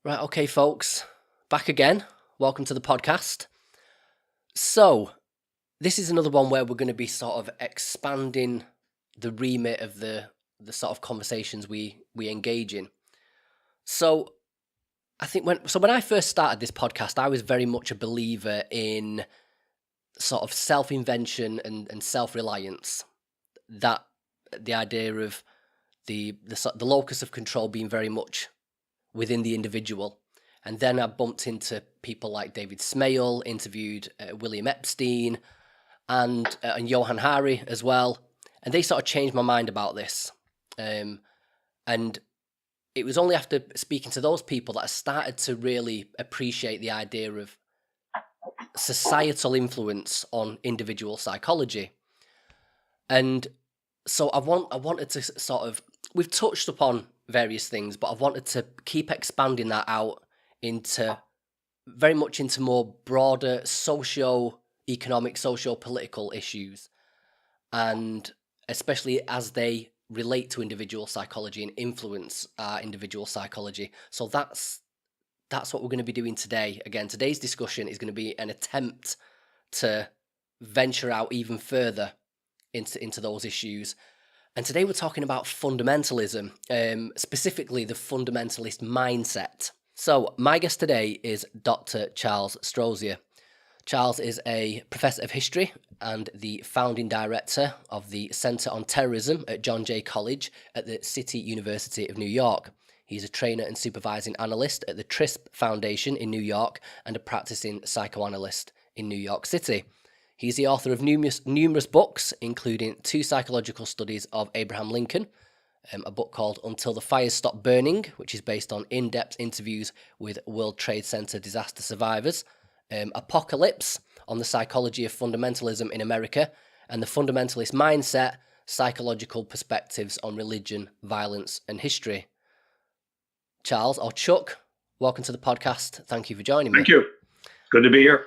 Right, okay, folks, back again. Welcome to the podcast. So, this is another one where we're going to be sort of expanding the remit of the sort of conversations we engage in. So, I think when I first started this podcast, I was very much a believer in sort of self-invention and self-reliance. That the idea of the locus of control being very much within the individual. And then I bumped into people like David Smale, interviewed William Epstein and Johan Hari as well. And they sort of changed my mind about this. And it was only after speaking to those people that I started to really appreciate the idea of societal influence on individual psychology. And so I wanted to sort of, we've touched upon various things, but I wanted to keep expanding that out into very much into more broader socio-economic, socio-political issues, and especially as they relate to individual psychology and influence our individual psychology. So that's what we're going to be doing today. Again, today's discussion is going to be an attempt to venture out even further into those issues. And today we're talking about fundamentalism, specifically the fundamentalist mindset. So my guest today is Dr. Charles Strozier. Charles is a professor of history and the founding director of the Centre on Terrorism at John Jay College at the City University of New York. He's a trainer and supervising analyst at the TRISP Foundation in New York and a practicing psychoanalyst in New York City. He's the author of numerous books, including 2 psychological studies of Abraham Lincoln, a book called Until the Fires Stop Burning, which is based on in-depth interviews with World Trade Center disaster survivors, Apocalypse, on the psychology of fundamentalism in America, and the Fundamentalist Mindset, psychological perspectives on religion, violence, and history. Charles, or Chuck, welcome to the podcast. Thank you for joining me. Thank you. Good to be here.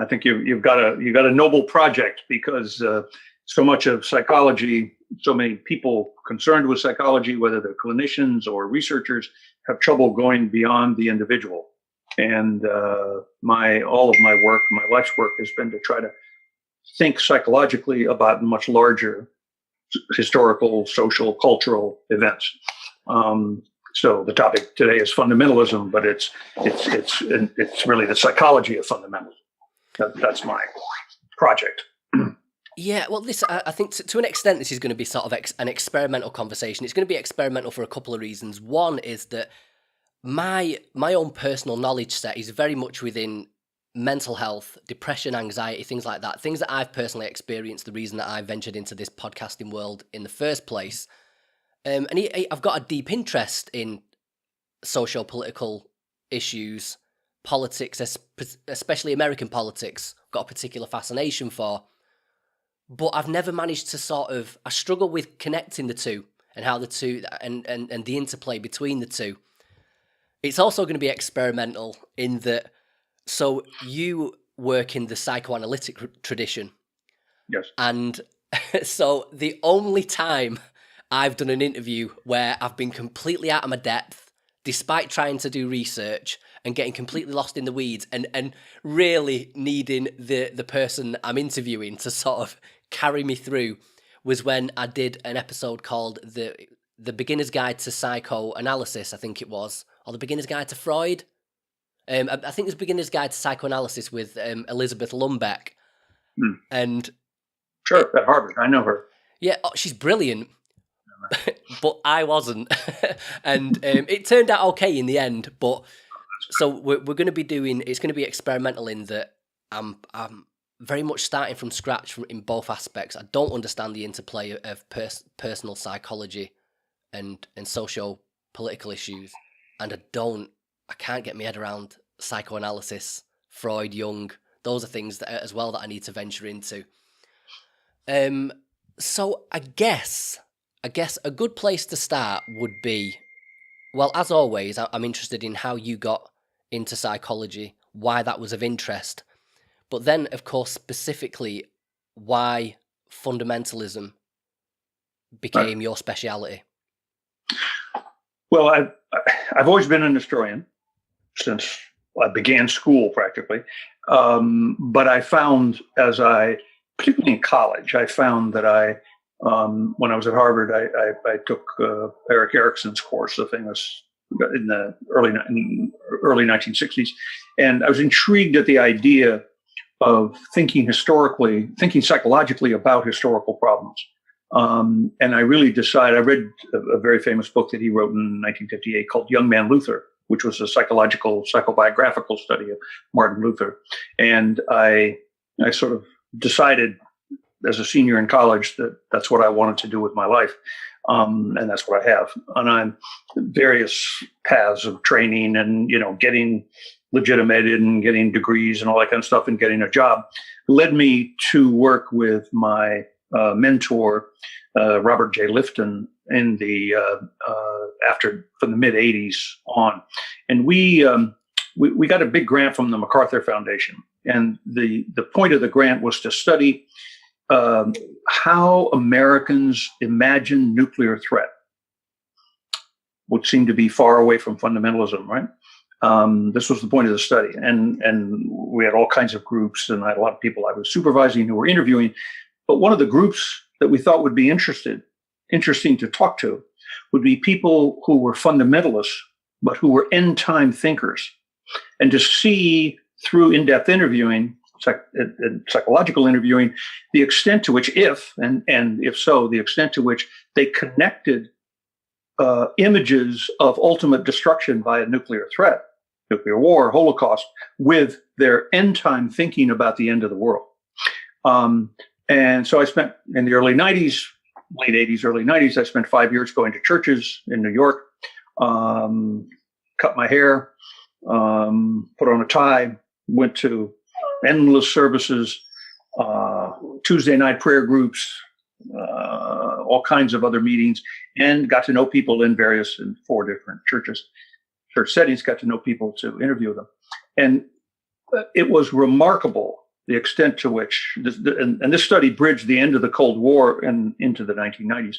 I think you've got a noble project because so much of psychology, so many people concerned with psychology, whether they're clinicians or researchers, have trouble going beyond the individual. And all of my work, my life's work, has been to try to think psychologically about much larger historical, social, cultural events. So the topic today is fundamentalism, but it's really the psychology of fundamentalism. That's my project. Yeah, well, I think to an extent, this is going to be sort of an experimental conversation. It's going to be experimental for a couple of reasons. One is that my own personal knowledge set is very much within mental health, depression, anxiety, things like that. Things that I've personally experienced, the reason that I ventured into this podcasting world in the first place. I've got a deep interest in socio-political issues, politics, especially American politics, got a particular fascination for. But I've never managed to I struggle with connecting the two and how the two and the interplay between the two. It's also going to be experimental in that, so you work in the psychoanalytic tradition. Yes. And so the only time I've done an interview where I've been completely out of my depth, despite trying to do research and getting completely lost in the weeds and really needing the person I'm interviewing to sort of carry me through, was when I did an episode called the Beginner's Guide to Psychoanalysis, I think it was, or the Beginner's Guide to Freud. I think it was Beginner's Guide to Psychoanalysis with Elizabeth Lumbeck. And sure, at Harvard, I know her. Yeah, she's brilliant. But I wasn't. And it turned out okay in the end. But so we're going to be it's going to be experimental in that I'm very much starting from scratch in both aspects. I don't understand the interplay of personal psychology and socio-political issues. And I can't get my head around psychoanalysis, Freud, Jung. Those are things that as well that I need to venture into. So I guess a good place to start would be, well, as always, I'm interested in how you got into psychology, why that was of interest, but then, of course, specifically, why fundamentalism became your speciality. Well, I've always been an historian. since I began school practically. But I found particularly in college, I found that when I was at Harvard, I took Eric Erickson's course, the famous, in the early 1960s. And I was intrigued at the idea of thinking psychologically about historical problems. And I really decided, I read a very famous book that he wrote in 1958 called Young Man Luther, which was a psychobiographical study of Martin Luther. And I sort of decided as a senior in college that that's what I wanted to do with my life. And that's what I have. And I'm various paths of training and, getting legitimated and getting degrees and all that kind of stuff and getting a job led me to work with my mentor, Robert J. Lifton, in from the mid '80s on, and we got a big grant from the MacArthur Foundation, and the point of the grant was to study how Americans imagine nuclear threat, which seemed to be far away from fundamentalism, right? This was the point of the study, and we had all kinds of groups, and I had a lot of people I was supervising who were interviewing. But one of the groups that we thought would be interesting to talk to would be people who were fundamentalists, but who were end-time thinkers, and to see through in-depth interviewing, psychological interviewing, the extent to which, if so, the extent to which they connected images of ultimate destruction via nuclear threat, nuclear war, Holocaust, with their end-time thinking about the end of the world. And so I spent in the early 90s, late 80s, early 90s, I spent 5 years going to churches in New York, cut my hair, put on a tie, went to endless services, Tuesday night prayer groups, all kinds of other meetings, and got to know people in 4 different church settings, got to know people to interview them. And it was remarkable the extent to which, this study bridged the end of the Cold War and into the 1990s,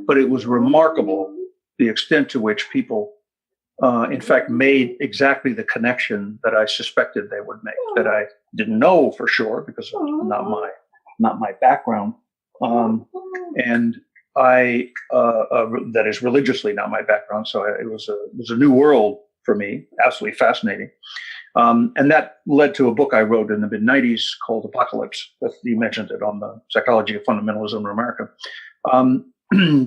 but it was remarkable the extent to which people, in fact, made exactly the connection that I suspected they would make, that I didn't know for sure because of not my background, and that is religiously not my background. So it was a new world for me, absolutely fascinating. And that led to a book I wrote in the mid-90s called Apocalypse. You mentioned it, on the psychology of fundamentalism in America.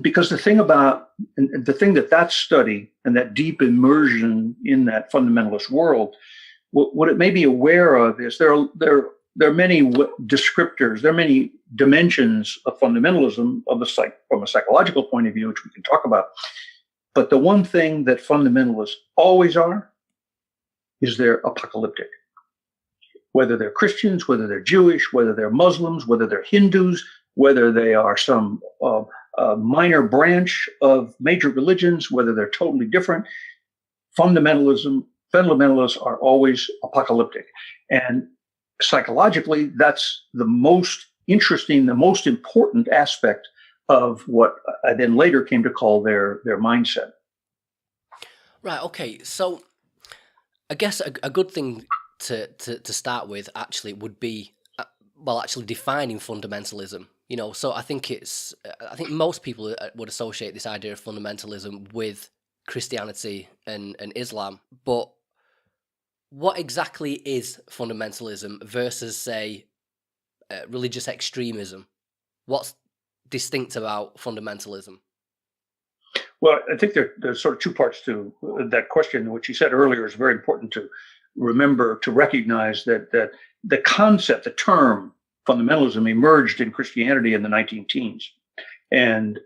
Because the thing that study and that deep immersion in that fundamentalist world, what it made me aware of is there are many descriptors, there are many dimensions of fundamentalism from a psychological point of view, which we can talk about. But the one thing that fundamentalists always are is they're apocalyptic. Whether they're Christians, whether they're Jewish, whether they're Muslims, whether they're Hindus, whether they are some minor branch of major religions, whether they're totally different, fundamentalists are always apocalyptic. And psychologically, that's the most interesting, the most important aspect of what I then later came to call their mindset. Right. Okay. So I guess a good thing to start with actually would be, actually defining fundamentalism. So I think most people would associate this idea of fundamentalism with Christianity and Islam. But what exactly is fundamentalism versus, say, religious extremism? What's distinct about fundamentalism? Well, I think there's sort of two parts to that question. What you said earlier is very important to remember, to recognize that the concept, the term fundamentalism emerged in Christianity in the 19-teens. And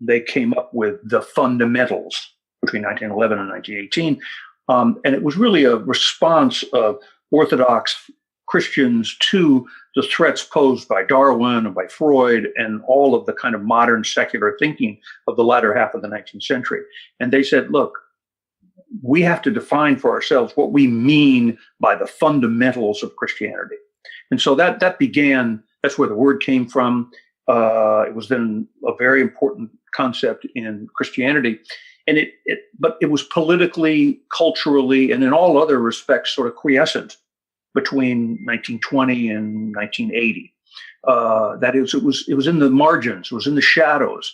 they came up with the fundamentals between 1911 and 1918. And it was really a response of Orthodox Christians to the threats posed by Darwin and by Freud and all of the kind of modern secular thinking of the latter half of the 19th century. And they said, look, we have to define for ourselves what we mean by the fundamentals of Christianity. And so that began, that's where the word came from. It was then a very important concept in Christianity. but it was politically, culturally, and in all other respects sort of quiescent between 1920 and 1980. That is, it was in the margins, it was in the shadows.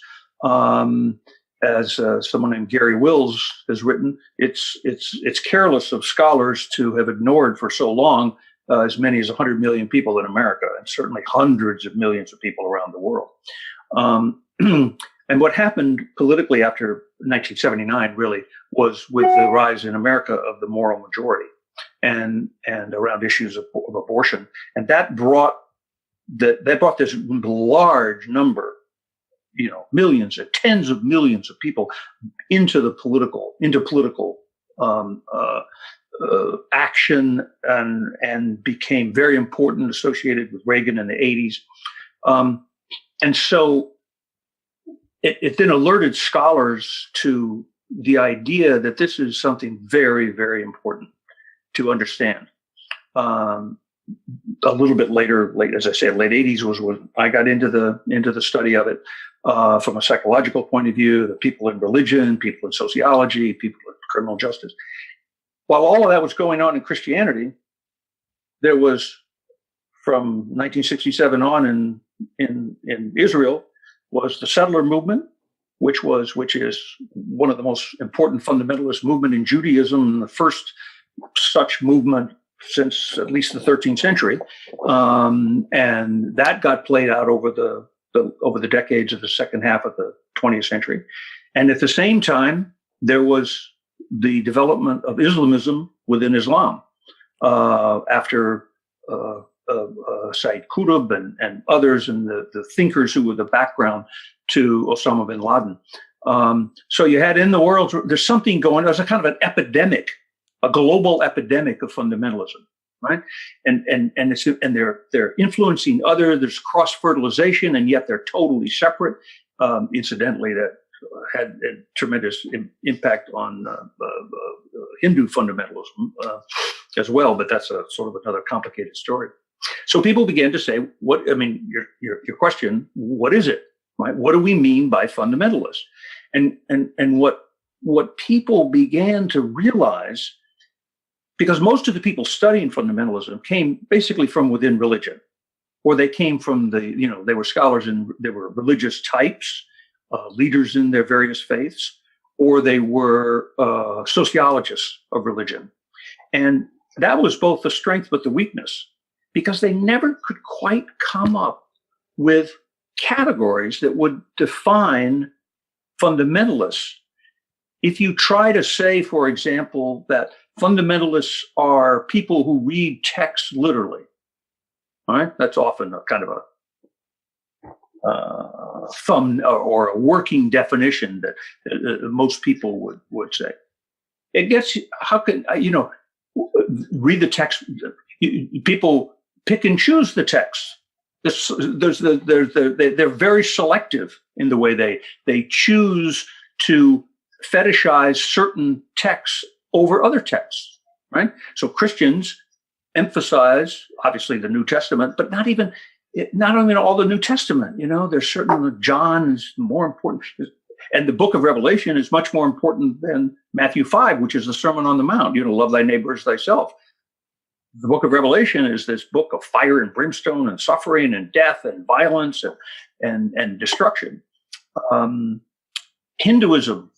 As someone named Gary Wills has written, it's careless of scholars to have ignored for so long as many as 100 million people in America, and certainly hundreds of millions of people around the world. And what happened politically after 1979 really was with the rise in America of the moral majority and around issues of abortion, and that brought this large number, millions and tens of millions of people into political action, and became very important, associated with Reagan in the 80s. And so it then alerted scholars to the idea that this is something very, very important to understand. A little bit later, as I said, late 80s was when I got into the study of it from a psychological point of view, the people in religion, people in sociology, people in criminal justice. While all of that was going on in Christianity, there was, from 1967 on in Israel, was the settler movement, which is one of the most important fundamentalist movement in Judaism, the first such movement since at least the 13th century, and that got played out over the decades of the second half of the 20th century. And at the same time, there was the development of Islamism within Islam after Sayyid Qutb and others, and the thinkers who were the background to Osama bin Laden. So you had in the world, there's something going. There's a kind of an epidemic, a global epidemic of fundamentalism, right? And they're influencing other. There's cross fertilization, and yet they're totally separate. Incidentally, that had a tremendous impact on Hindu fundamentalism as well, but that's a sort of another complicated story. So people began to say, your question, what is it? Right? What do we mean by fundamentalist? And what people began to realize, because most of the people studying fundamentalism came basically from within religion, or they came from they were scholars and they were religious types, leaders in their various faiths, or they were sociologists of religion. And that was both the strength but the weakness, because they never could quite come up with categories that would define fundamentalists. If you try to say, for example, that fundamentalists are people who read texts literally, all right, that's often a kind of a thumb or a working definition that most people would say. It gets, how can, read the text. People pick and choose the text. They're very selective in the way they choose to fetishize certain texts over other texts, right? So Christians emphasize, obviously, the New Testament, but not even all the New Testament. There's certain, John is more important, and the book of Revelation is much more important than Matthew 5, which is the Sermon on the Mount. Love thy neighbor as thyself. The book of Revelation is this book of fire and brimstone and suffering and death and violence and destruction. Hinduism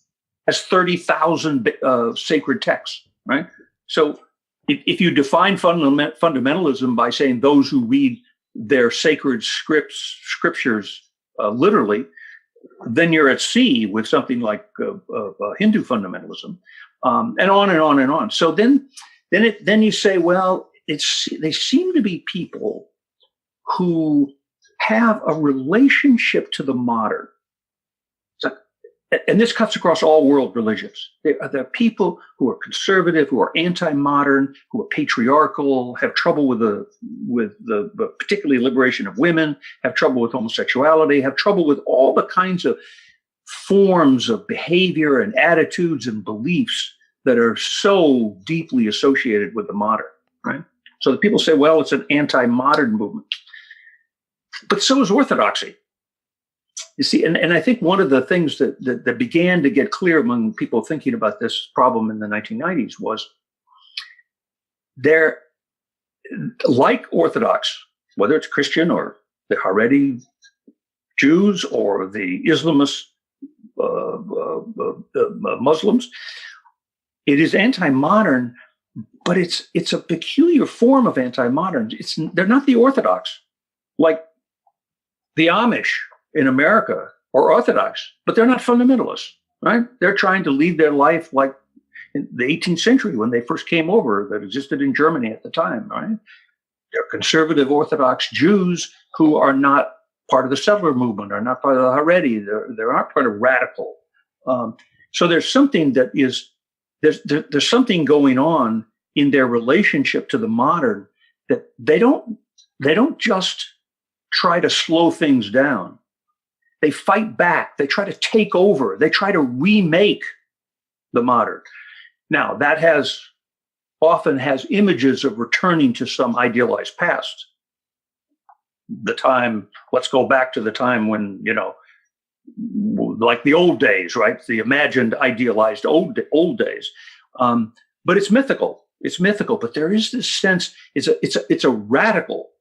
has 30,000 sacred texts, right? So if you define fundamentalism by saying those who read their sacred scriptures literally, then you're at sea with something like Hindu fundamentalism, and on and on and on. So then you say, well, they seem to be people who have a relationship to the modern. And this cuts across all world religions. They're people who are conservative, who are anti-modern, who are patriarchal, have trouble with the particularly liberation of women, have trouble with homosexuality, have trouble with all the kinds of forms of behavior and attitudes and beliefs that are so deeply associated with the modern, right? So the people say, well, it's an anti-modern movement. But so is orthodoxy. You see, and I think one of the things that began to get clear among people thinking about this problem in the 1990s was they're like Orthodox, whether it's Christian or the Haredi Jews or the Islamist Muslims. It is anti-modern, but it's a peculiar form of anti-modern. They're not the Orthodox, like the Amish in America are Orthodox, but they're not fundamentalists, right? They're trying to lead their life like in the 18th century when they first came over, that existed in Germany at the time, right? They're conservative Orthodox Jews who are not part of the settler movement, are not part of the Haredi. They aren't part of radical. So there's something that is there's something going on in their relationship to the modern that they don't just try to slow things down. They fight back. They try to take over. They try to remake the modern. Now, that often has images of returning to some idealized past. Let's go back to the time when, like the old days, right? The imagined, idealized old days. But it's mythical. It's mythical. But there is this sense, it's a radical.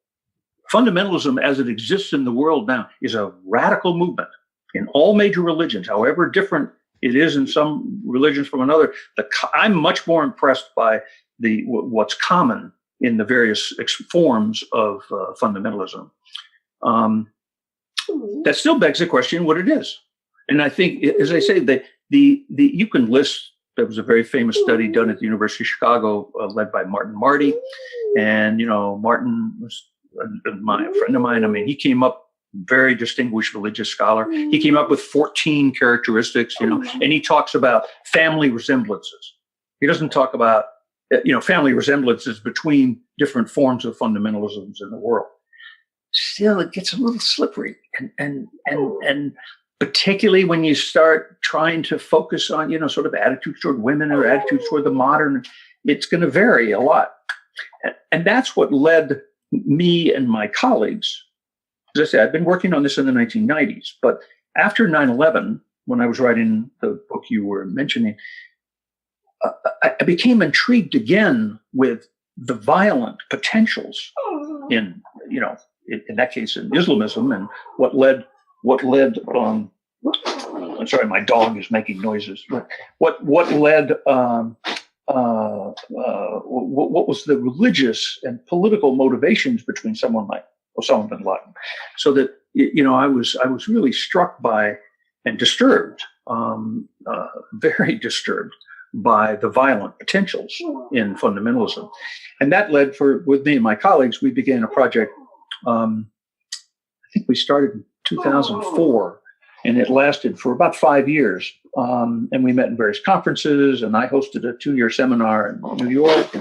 Fundamentalism as it exists in the world now is a radical movement in all major religions, however different it is in some religions from another. I'm much more impressed by what's common in the various forms of fundamentalism. That still begs the question what it is. And I think, as I say, you can list. There was a very famous study done at the University of Chicago, led by Martin Marty, and Martin was a friend of mine. I mean, he came up, very distinguished religious scholar. He came up with 14 characteristics, and he talks about family resemblances. He doesn't talk about, family resemblances between different forms of fundamentalisms in the world. Still, it gets a little slippery, and particularly when you start trying to focus on, sort of attitudes toward women or attitudes toward the modern, it's going to vary a lot. And that's what led me and my colleagues. As I said, I've been working on this in the 1990s, but after 9/11, when I was writing the book you were mentioning, I became intrigued again with the violent potentials in that case in Islamism, and what led. I'm sorry, my dog is making noises. What led? What was the religious and political motivations between someone like Osama bin Laden? So that I was really struck by and disturbed, very disturbed by the violent potentials in fundamentalism, and that led with me and my colleagues. We began a project. I think we started in 2004, and it lasted for about 5 years. And we met in various conferences, and I hosted a 2-year seminar in New York,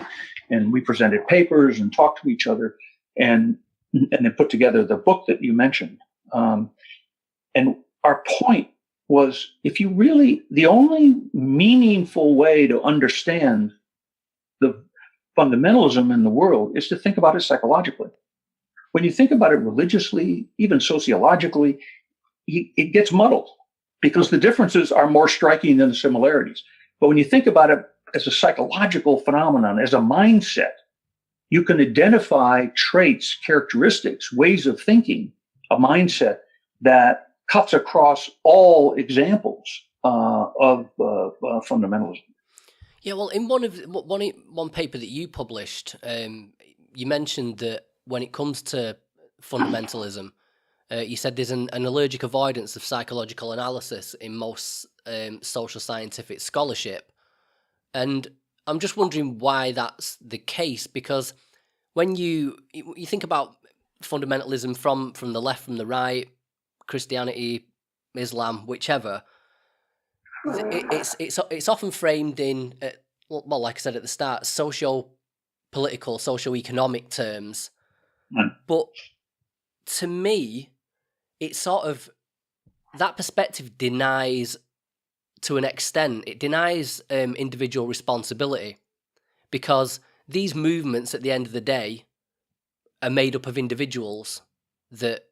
and we presented papers and talked to each other, and then put together the book that you mentioned. And our point was, the only meaningful way to understand the fundamentalism in the world is to think about it psychologically. When you think about it religiously, even sociologically, it gets muddled because the differences are more striking than the similarities. But when you think about it as a psychological phenomenon, as a mindset, you can identify traits, characteristics, ways of thinking, a mindset that cuts across all examples of fundamentalism. Yeah, well, in one paper that you published, you mentioned that when it comes to fundamentalism, you said there's an allergic avoidance of psychological analysis in most social scientific scholarship. And I'm just wondering why that's the case, because when you think about fundamentalism from the left, from the right, Christianity, Islam, whichever, it's often framed in, well, like I said at the start, socio-political, socio-economic terms. But to me, it's sort of, that perspective denies, to an extent, it denies individual responsibility, because these movements at the end of the day are made up of individuals that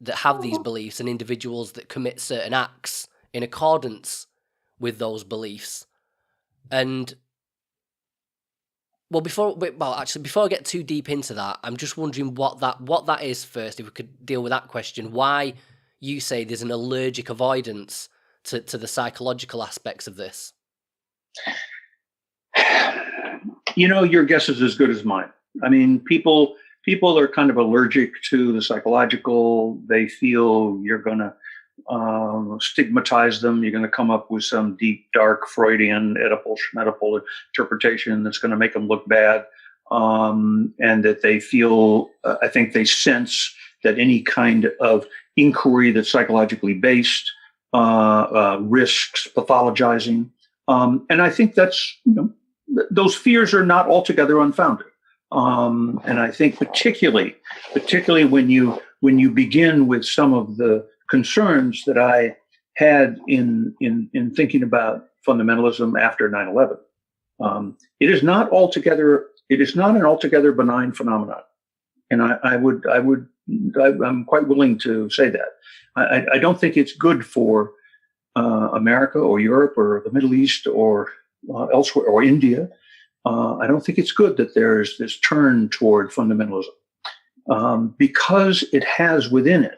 that have these beliefs and individuals that commit certain acts in accordance with those beliefs. And before I get too deep into that, I'm just wondering what that is first. If we could deal with that question, why you say there's an allergic avoidance to the psychological aspects of this. Your guess is as good as mine. I mean, people are kind of allergic to the psychological. They feel you're going to stigmatize them. You're going to come up with some deep, dark Freudian, Oedipal, Schmedipal interpretation that's going to make them look bad. And that they feel, I think they sense that any kind of inquiry that's psychologically based risks pathologizing. And I think that's, those fears are not altogether unfounded. And I think particularly when you begin with some of the concerns that I had in thinking about fundamentalism after 9/11, it is not an altogether benign phenomenon. And I'm quite willing to say that. I don't think it's good for America or Europe or the Middle East or elsewhere or India. I don't think it's good that there's this turn toward fundamentalism because it has within it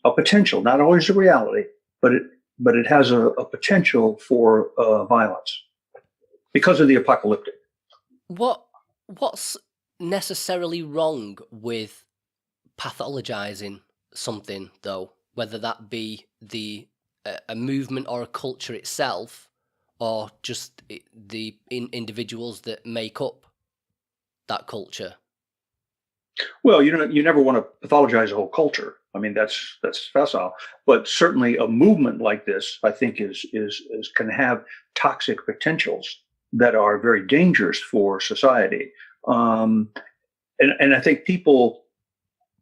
a potential, not always a reality, but it has a potential for violence because of the apocalyptic. What's necessarily wrong with pathologizing something, though, whether that be a movement or a culture itself, or just the individuals that make up that culture? Well, you never want to pathologize a whole culture. I mean, that's facile. But certainly, a movement like this, I think, is can have toxic potentials that are very dangerous for society. And I think people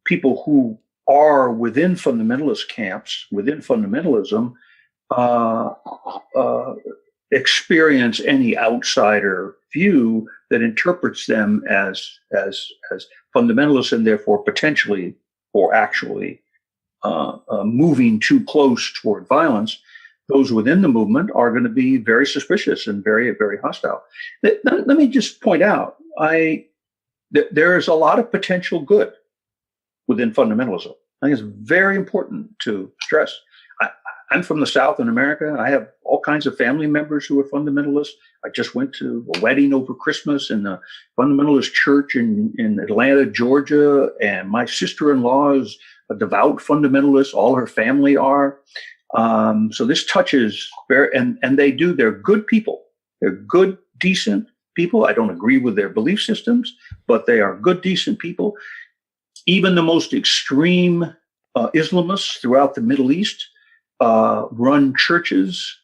who are within fundamentalist camps, within fundamentalism, experience any outsider view that interprets them as fundamentalists and therefore potentially or actually moving too close toward violence. Those within the movement are going to be very suspicious and very, very hostile. Let me just point out, there is a lot of potential good within fundamentalism. I think it's very important to stress. I'm from the South in America. I have all kinds of family members who are fundamentalists. I just went to a wedding over Christmas in the fundamentalist church in Atlanta, Georgia, and my sister-in-law is a devout fundamentalist. All her family are. So this touches they're good people. They're good, decent people. I don't agree with their belief systems, but they are good, decent people. Even the most extreme Islamists throughout the Middle East run churches,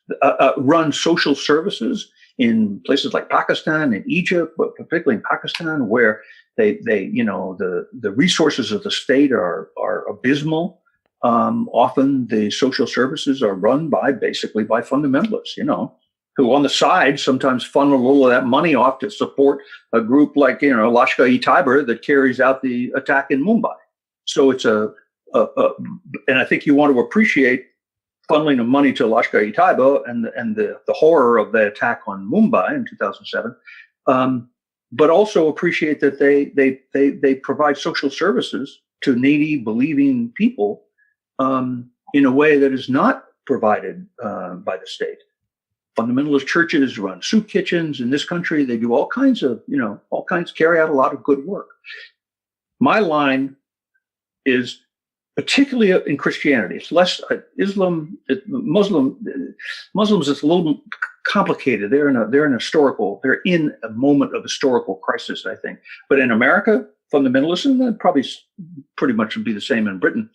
run social services in places like Pakistan and Egypt, but particularly in Pakistan, where the resources of the state are abysmal. Often the social services are run basically by fundamentalists, who on the side sometimes funnel a little of that money off to support a group like, Lashkar-e-Taiba that carries out the attack in Mumbai. So it's and I think you want to appreciate funneling of money to Lashkar-e-Taiba and the horror of the attack on Mumbai in 2007, but also appreciate that they provide social services to needy, believing people in a way that is not provided by the state. Fundamentalist churches run soup kitchens in this country. They do all kinds, carry out a lot of good work. My line is, particularly in Christianity, it's less Muslims. It's a little complicated. They're in a moment of historical crisis, I think. But in America, fundamentalism, that probably pretty much would be the same in Britain.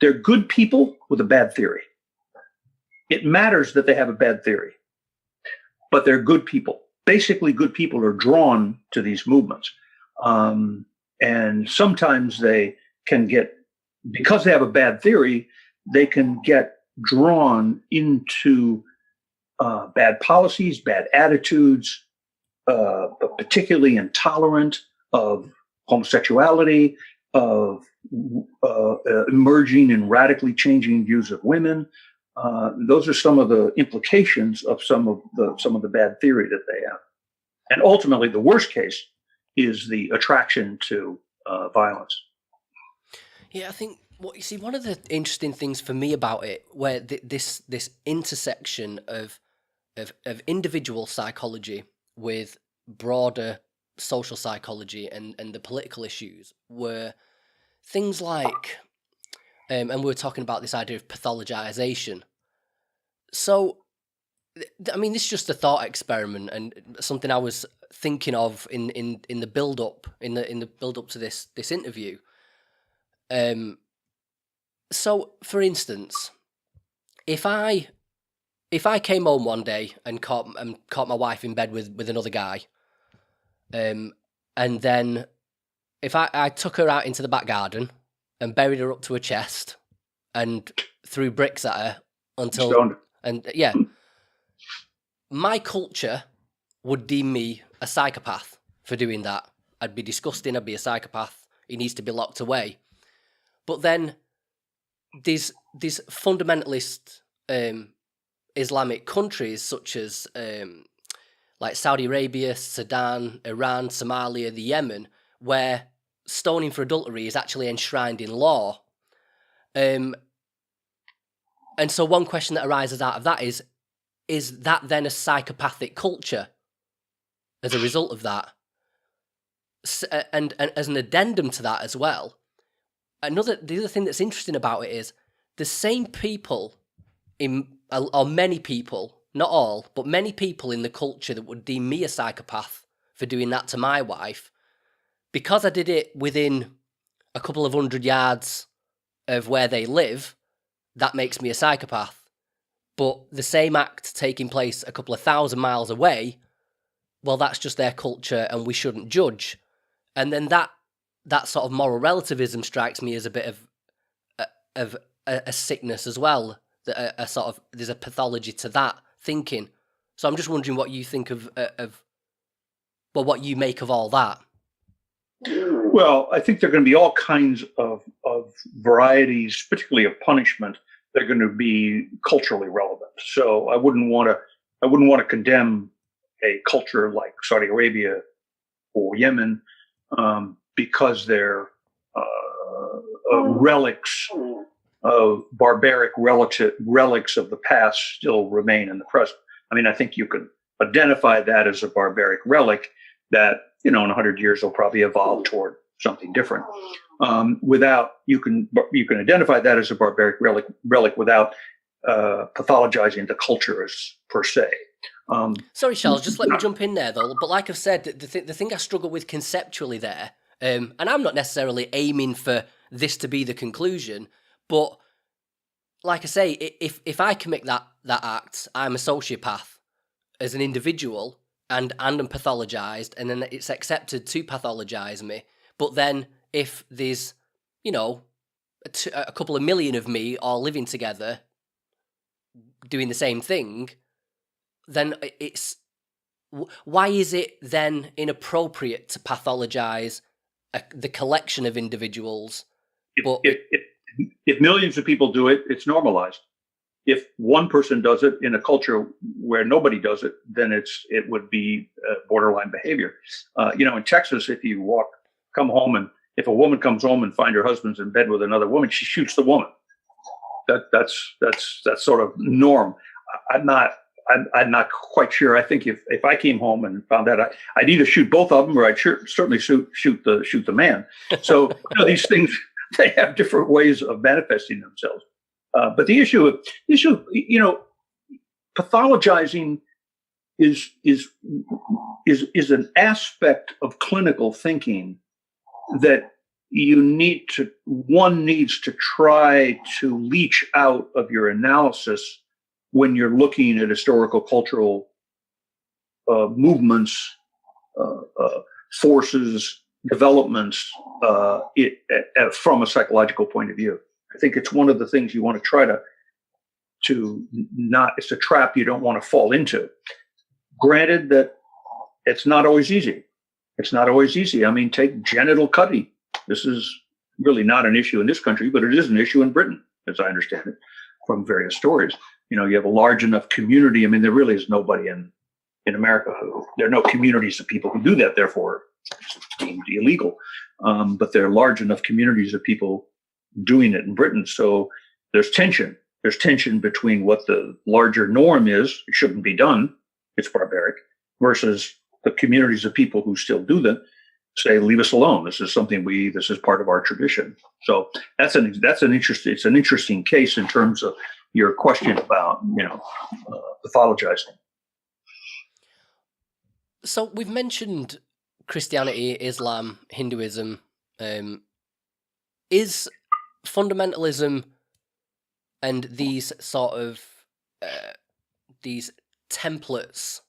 They're good people with a bad theory. It matters that they have a bad theory, but they're good people. Basically, good people are drawn to these movements, and sometimes they can get. Because they have a bad theory, they can get drawn into bad policies, bad attitudes, but particularly intolerant of homosexuality, of emerging and radically changing views of women. Those are some of the implications of some of the bad theory that they have. And ultimately, the worst case is the attraction to violence. Yeah, I think one of the interesting things for me about it, where this intersection of individual psychology with broader social psychology and the political issues, were things like, and we were talking about this idea of pathologization. So, I mean, this is just a thought experiment and something I was thinking of in the build up in the build up to this interview. So, for instance, if I came home one day and caught my wife in bed with another guy, and then if I took her out into the back garden and buried her up to her chest and threw bricks at her until Stoned. and yeah, my culture would deem me a psychopath for doing that. I'd be disgusting. I'd be a psychopath. He needs to be locked away. But then these fundamentalist Islamic countries such as like Saudi Arabia, Sudan, Iran, Somalia, the Yemen, where stoning for adultery is actually enshrined in law. And so one question that arises out of that is that then a psychopathic culture as a result of that? And as an addendum to that as well, the other thing that's interesting about it is the same people or many people, not all, but many people in the culture that would deem me a psychopath for doing that to my wife, because I did it within a couple of 100 yards of where they live, that makes me a psychopath. But the same act taking place a couple of 1,000 miles away, well, that's just their culture and we shouldn't judge. And then that sort of moral relativism strikes me as a bit of a sickness as well. That a sort of, there's a pathology to that thinking. So I'm just wondering what you think of what you make of all that. Well, I think there are going to be all kinds of varieties, particularly of punishment, that are going to be culturally relevant. So I wouldn't want to condemn a culture like Saudi Arabia or Yemen because they're relics of barbaric relics of the past still remain in the present. I mean, I think you could identify that as a barbaric relic that, in 100 years will probably evolve toward something different. You can identify that as a barbaric relic without pathologizing the culture as per se. Sorry, Charles, just let me jump in there, though. But like I've said, the thing I struggle with conceptually there, and I'm not necessarily aiming for this to be the conclusion, but like I say, if I commit that act, I'm a sociopath as an individual, and I'm pathologized, and then it's accepted to pathologize me. But then if there's, a couple of million of me all living together doing the same thing, then why is it then inappropriate to pathologize the collection of individuals? If millions of people do it, it's normalized. If one person does it in a culture where nobody does it, then it would be borderline behavior. In Texas, if you come home, and if a woman comes home and finds her husband's in bed with another woman, she shoots the woman. That's sort of norm. I'm not quite sure. I think if I came home and found that, I'd either shoot both of them, or I'd certainly shoot the man. So these things, they have different ways of manifesting themselves. But the issue, pathologizing is an aspect of clinical thinking that one needs to try to leach out of your analysis when you're looking at historical cultural movements, forces, developments from a psychological point of view. I think it's one of the things you want to try it's a trap you don't want to fall into. Granted that it's not always easy. I mean, take genital cutting. This is really not an issue in this country, but it is an issue in Britain, as I understand it, from various stories. You have a large enough community. I mean, there really is nobody in America. There are no communities of people who do that, therefore it's deemed illegal. But there are large enough communities of people doing it in Britain. So there's tension. There's tension between what the larger norm is, it shouldn't be done, it's barbaric, versus the communities of people who still do that say, leave us alone. This is part of our tradition. So it's an interesting case in terms of your question about, pathologizing. So we've mentioned Christianity, Islam, Hinduism. Is fundamentalism and these sort of these templates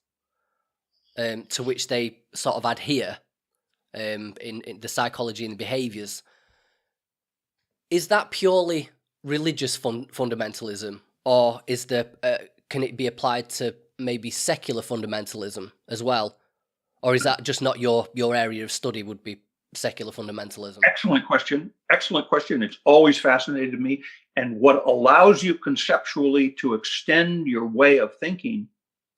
to which they sort of adhere in the psychology and the behaviors, is that purely religious fundamentalism, or is there can it be applied to maybe secular fundamentalism as well, or is that just not your area of study? Would be secular fundamentalism? Excellent question. It's always fascinated me. And what allows you conceptually to extend your way of thinking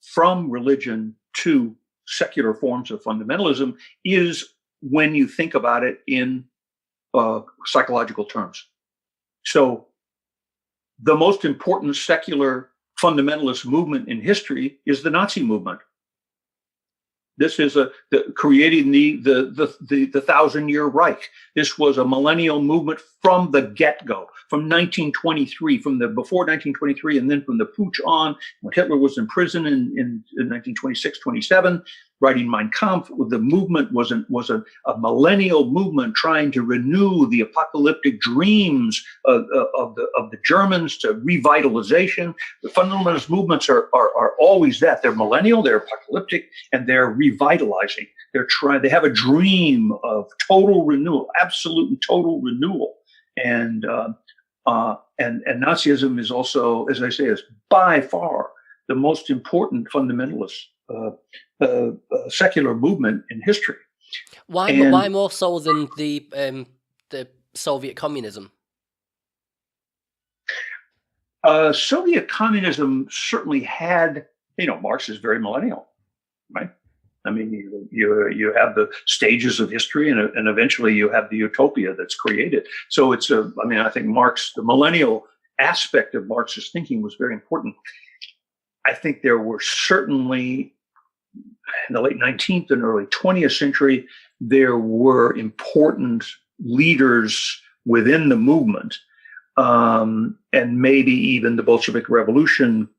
from religion to secular forms of fundamentalism is when you think about it in psychological terms. So the most important secular fundamentalist movement in history is the Nazi movement. This is creating the 1,000-year Reich. This was a millennial movement from the get-go, from 1923, before 1923, and then from the putsch on, when Hitler was in prison in 1926, 27, writing Mein Kampf. The movement was a millennial movement trying to renew the apocalyptic dreams of the Germans to revitalization. The fundamentalist movements are always that. They're millennial, they're apocalyptic, and they're revitalizing. They have a dream of total renewal, absolute and total renewal. And Nazism is also, as I say, is by far the most important fundamentalist secular movement in history. Why more so than the Soviet communism? Soviet communism certainly had, Marx is very millennial, right? I mean, you have the stages of history, and eventually you have the utopia that's created. So I think Marx, the millennial aspect of Marxist thinking was very important. I think there were certainly, in the late 19th and early 20th century, there were important leaders within the movement, and maybe even the Bolshevik Revolution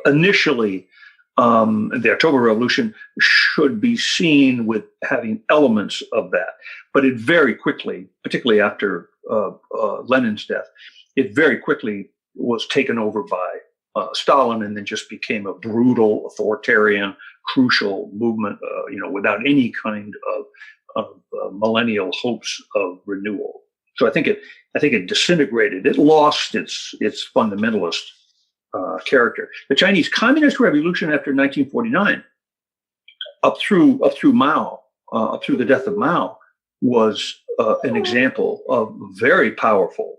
initially. The October Revolution should be seen with having elements of that, but it very quickly, particularly after Lenin's death, it very quickly was taken over by Stalin, and then just became a brutal, authoritarian, crucial movement, without any kind of millennial hopes of renewal. So I think it disintegrated. It lost its fundamentalist character. The Chinese Communist Revolution after 1949, up through Mao, up through the death of Mao, was an example of very powerful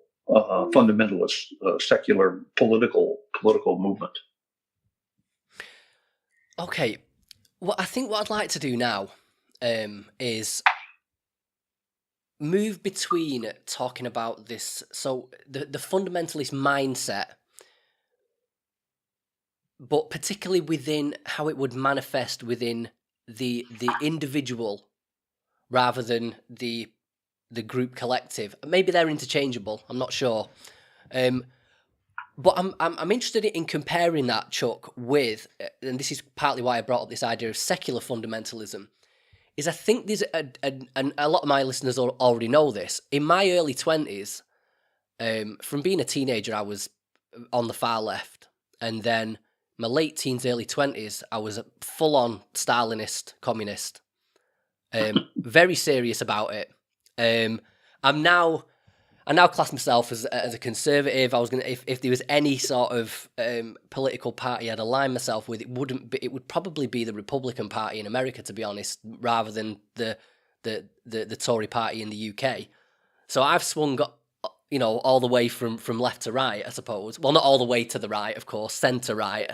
fundamentalist secular political movement. Okay, I think what I'd like to do now is move between talking about this. So the fundamentalist mindset, but particularly within how it would manifest within the individual rather than the group collective. Maybe they're interchangeable. I'm not sure. But I'm interested in comparing that, Chuck, with, and this is partly why I brought up this idea of secular fundamentalism, is I think there's and a lot of my listeners already know this. In my early 20s, from being a teenager, I was on the far left, and then my late teens, early 20s, I was a full-on Stalinist communist. Very serious about it. I now class myself as a conservative. I was gonna, if there was any sort of political party I'd align myself with, it would probably be the Republican Party in America, to be honest, rather than the the Tory party in the UK. So I've swung, all the way from left to right, I suppose. Well, not all the way to the right, of course, centre right.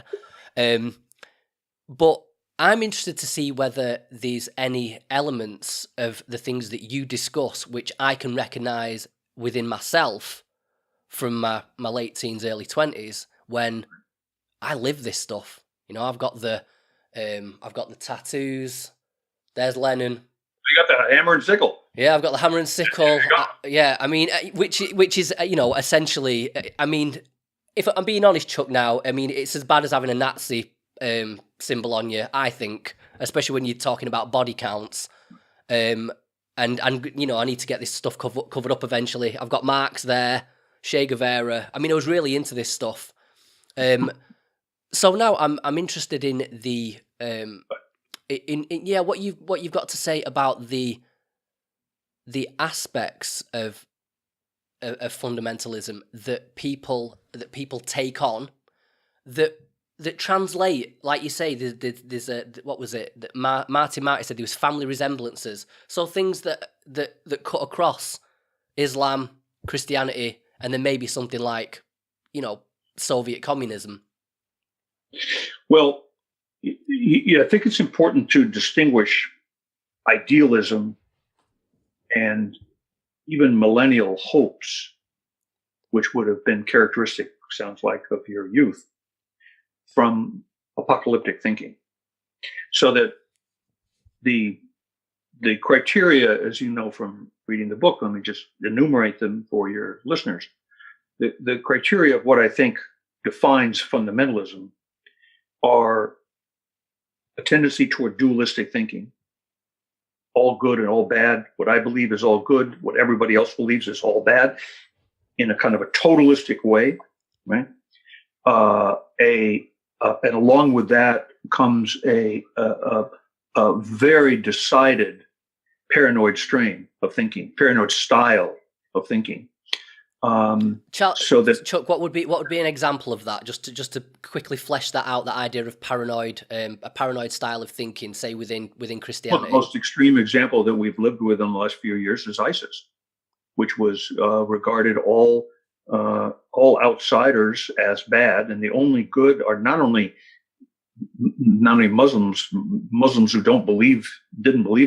But I'm interested to see whether there's any elements of the things that you discuss which I can recognise within myself from my late teens, early 20s, when I live this stuff. I've got the tattoos. There's Lennon. You got the hammer and sickle. Yeah, I've got the hammer and sickle. Yeah, I mean, which is essentially. I mean, if I'm being honest, Chuck. Now, I mean, it's as bad as having a Nazi symbol on you. I think, especially when you're talking about body counts. And I need to get this stuff covered up eventually. I've got Marx there, Che Guevara. I mean, I was really into this stuff. So now I'm interested in the what you've got to say about the aspects of fundamentalism that people take on that translate, like you say. There's a, what was it that Martin said, there was family resemblances. So things that cut across Islam, Christianity, and then maybe something like Soviet communism. Well, I think it's important to distinguish idealism and even millennial hopes, which would have been characteristic, sounds like, of your youth, from apocalyptic thinking. So that the criteria, as you know from reading the book, let me just enumerate them for your listeners. The criteria of what I think defines fundamentalism are a tendency toward dualistic thinking. All good and all bad. What I believe is all good. What everybody else believes is all bad, in a kind of a totalistic way, right? And along with that comes a very decided paranoid strain of thinking, paranoid style of thinking. Chuck, what would be an example of that? Just to quickly flesh that out, the idea of paranoid, a paranoid style of thinking, say within Christianity. Well, the most extreme example that we've lived with in the last few years is ISIS, which was regarded all outsiders as bad, and the only good are not only Muslims who didn't believe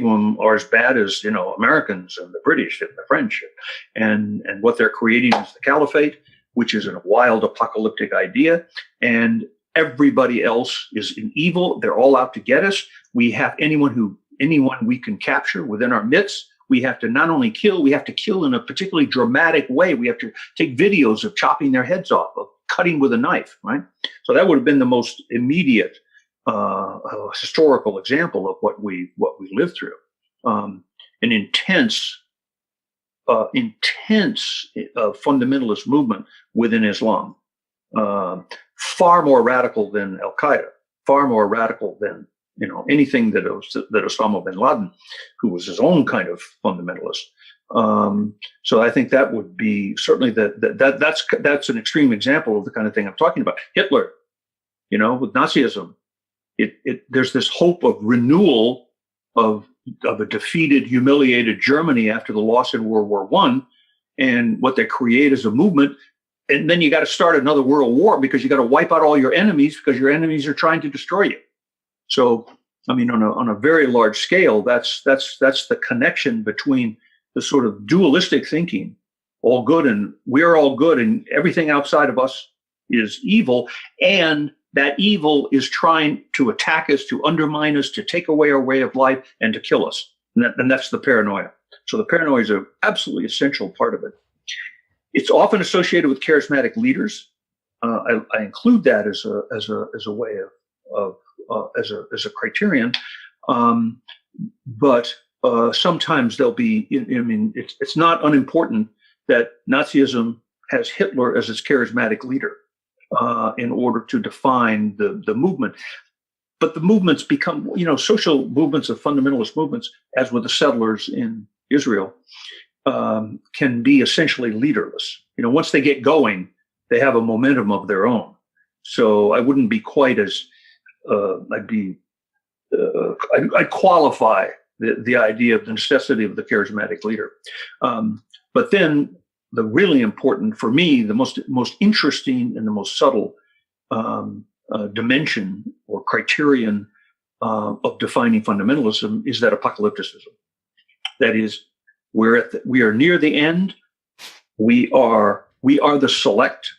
them are as bad as Americans and the British and the French, and what they're creating is the caliphate, which is a wild apocalyptic idea, and everybody else is in evil. They're all out to get us. We have anyone we can capture within our midst. We have to not only kill, we have to kill in a particularly dramatic way. We have to take videos of chopping their heads off, of cutting with a knife, right? So that would have been the most immediate historical example of what we lived through. An intense fundamentalist movement within Islam, far more radical than Al Qaeda, far more radical than anything that Osama bin Laden, who was his own kind of fundamentalist. So I think that would be certainly that's an extreme example of the kind of thing I'm talking about. Hitler, with Nazism, there's this hope of renewal of a defeated, humiliated Germany after the loss in World War I, and what they create is a movement. And then you got to start another world war because you got to wipe out all your enemies because your enemies are trying to destroy you. So, I mean, on a very large scale, that's the connection between the sort of dualistic thinking, all good and we're all good and everything outside of us is evil, and that evil is trying to attack us, to undermine us, to take away our way of life, and to kill us. And that's the paranoia. So the paranoia is an absolutely essential part of it. It's often associated with charismatic leaders. I include that as a way as a criterion. But sometimes there'll be. I mean, it's not unimportant that Nazism has Hitler as its charismatic leader in order to define the movement. But the movements become, social movements of fundamentalist movements, as with the settlers in Israel, can be essentially leaderless. Once they get going, they have a momentum of their own. So I wouldn't be quite as, I'd qualify the idea of the necessity of the charismatic leader. But then the really important, for me, the most interesting and the most subtle dimension or criterion of defining fundamentalism is that apocalypticism. That is, we are near the end. We are the select,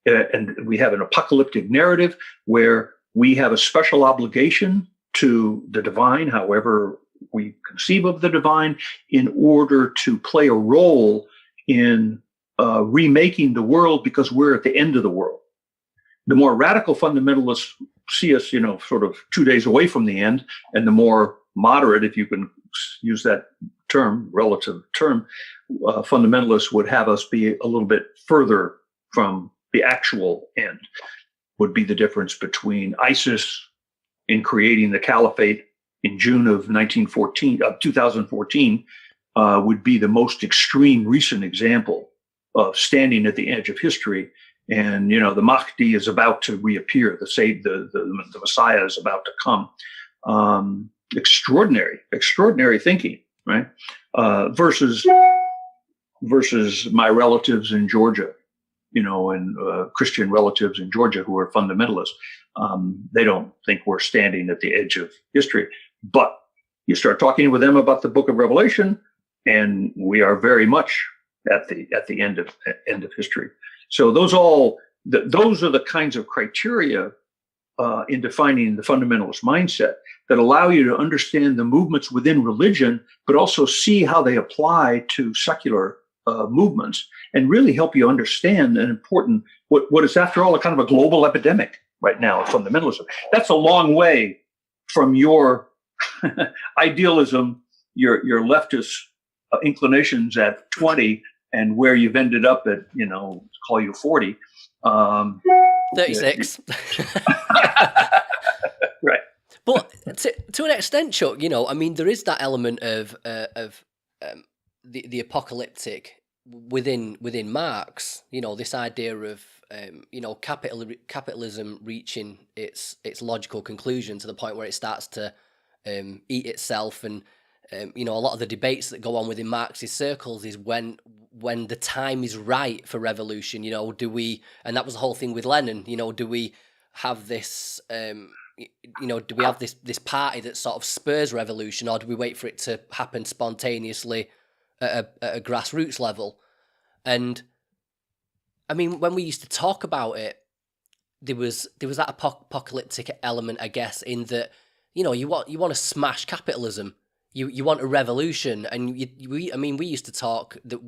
and we have an apocalyptic narrative where we have a special obligation to the divine, however we conceive of the divine, in order to play a role in remaking the world, because we're at the end of the world. The more radical fundamentalists see us, sort of 2 days away from the end, and the more moderate, if you can use that term, relative term, fundamentalists would have us be a little bit further from the actual end. Would be the difference between ISIS in creating the caliphate in June of 2014, would be the most extreme recent example of standing at the edge of history. And, the Mahdi is about to reappear. The Messiah is about to come. Extraordinary thinking, right? Versus my relatives in Georgia, and Christian relatives in Georgia who are fundamentalists. They don't think we're standing at the edge of history. But you start talking with them about the book of Revelation, and we are very much at the end of history. So those are the kinds of criteria in defining the fundamentalist mindset that allow you to understand the movements within religion, but also see how they apply to secular movements, and really help you understand an important what is, after all, a kind of a global epidemic right now of fundamentalism. That's a long way from your idealism, your leftist inclinations at 20, and where you've ended up at, call you 40. 36. Right. But to an extent, Chuck, there is that element of the apocalyptic within Marx. This idea of capitalism reaching its logical conclusion to the point where it starts to eat itself, and a lot of the debates that go on within Marxist circles is when the time is right for revolution. Do we? And that was the whole thing with Lenin. Do we have this? Do we have this party that sort of spurs revolution, or do we wait for it to happen spontaneously at a grassroots level? And when we used to talk about it, there was that apocalyptic element, I guess, in that you want to smash capitalism, you want a revolution, and we used to talk that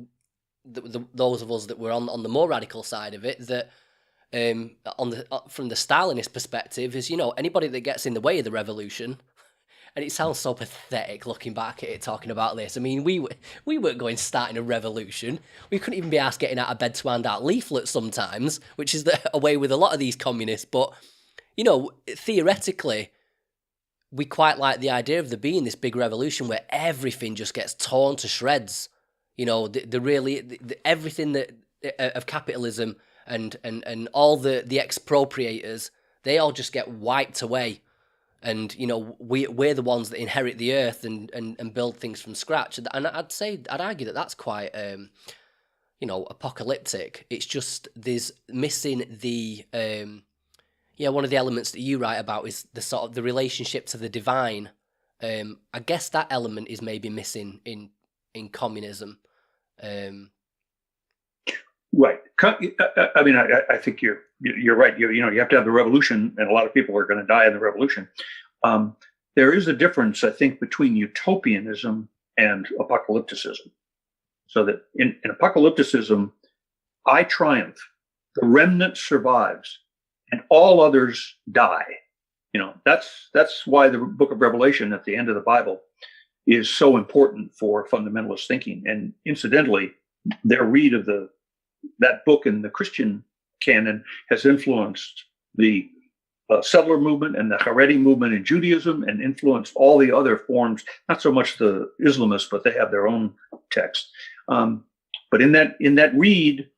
those of us that were on the more radical side of it, that from the Stalinist perspective is anybody that gets in the way of the revolution. And it sounds so pathetic looking back at it, talking about this. We weren't going starting a revolution. We couldn't even be asked getting out of bed to hand out leaflets sometimes, which is the way with a lot of these communists. But, theoretically, we quite like the idea of there being this big revolution where everything just gets torn to shreds. Everything that of capitalism and all the expropriators, they all just get wiped away. And, we're the ones that inherit the earth and build things from scratch. And I'd argue that that's quite, apocalyptic. It's just there's missing the, one of the elements that you write about is the sort of the relationship to the divine. I guess that element is maybe missing in communism. Right. I think you're right. You have to have the revolution, and a lot of people are going to die in the revolution. There is a difference, I think, between utopianism and apocalypticism. So that in apocalypticism, I triumph, the remnant survives, and all others die. That's why the book of Revelation at the end of the Bible is so important for fundamentalist thinking. And incidentally, their read of that book in the Christian canon has influenced the settler movement and the Haredi movement in Judaism, and influenced all the other forms, not so much the Islamists, but they have their own text. But in that read,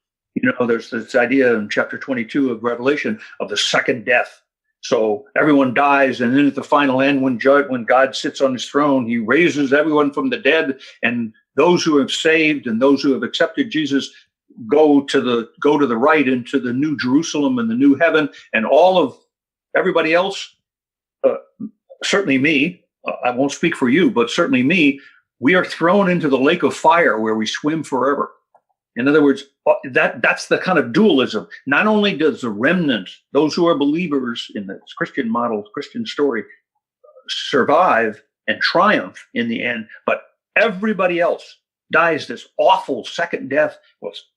there's this idea in chapter 22 of Revelation of the second death. So everyone dies, and then at the final end, when God sits on his throne, he raises everyone from the dead, and those who have saved and those who have accepted Jesus go to the right into the new Jerusalem and the new heaven, and all of everybody else, certainly me, I won't speak for you, but certainly me, we are thrown into the lake of fire where we swim forever. In other words, that's the kind of dualism. Not only does the remnant, those who are believers in the Christian model, Christian story, survive and triumph in the end, but everybody else dies this awful second death,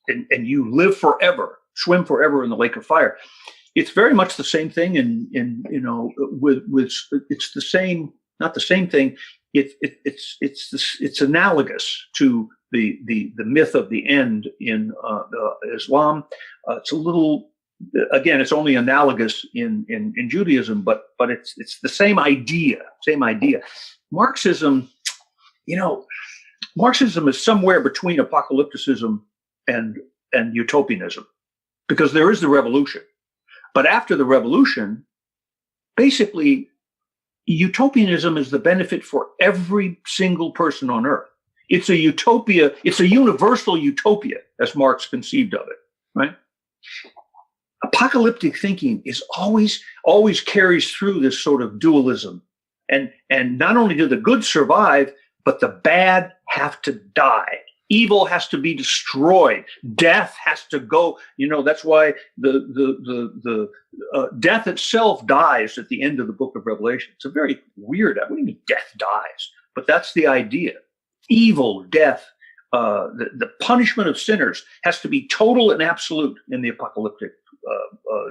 and you live forever, swim forever in the lake of fire. It's very much the same thing, with it's the same, not the same thing. It's analogous to the myth of the end in Islam. It's a little, again, it's only analogous in Judaism, but it's the same idea. Marxism, Marxism is somewhere between apocalypticism and utopianism, because there is the revolution, but after the revolution, basically, utopianism is the benefit for every single person on earth. It's a utopia. It's a universal utopia, as Marx conceived of it, right? Apocalyptic thinking is always carries through this sort of dualism. And not only do the good survive, but the bad have to die. Evil has to be destroyed. Death has to go. That's why the death itself dies at the end of the book of Revelation. It's a very weird. What do you mean death dies? But that's the idea. Evil, death, the punishment of sinners has to be total and absolute in the apocalyptic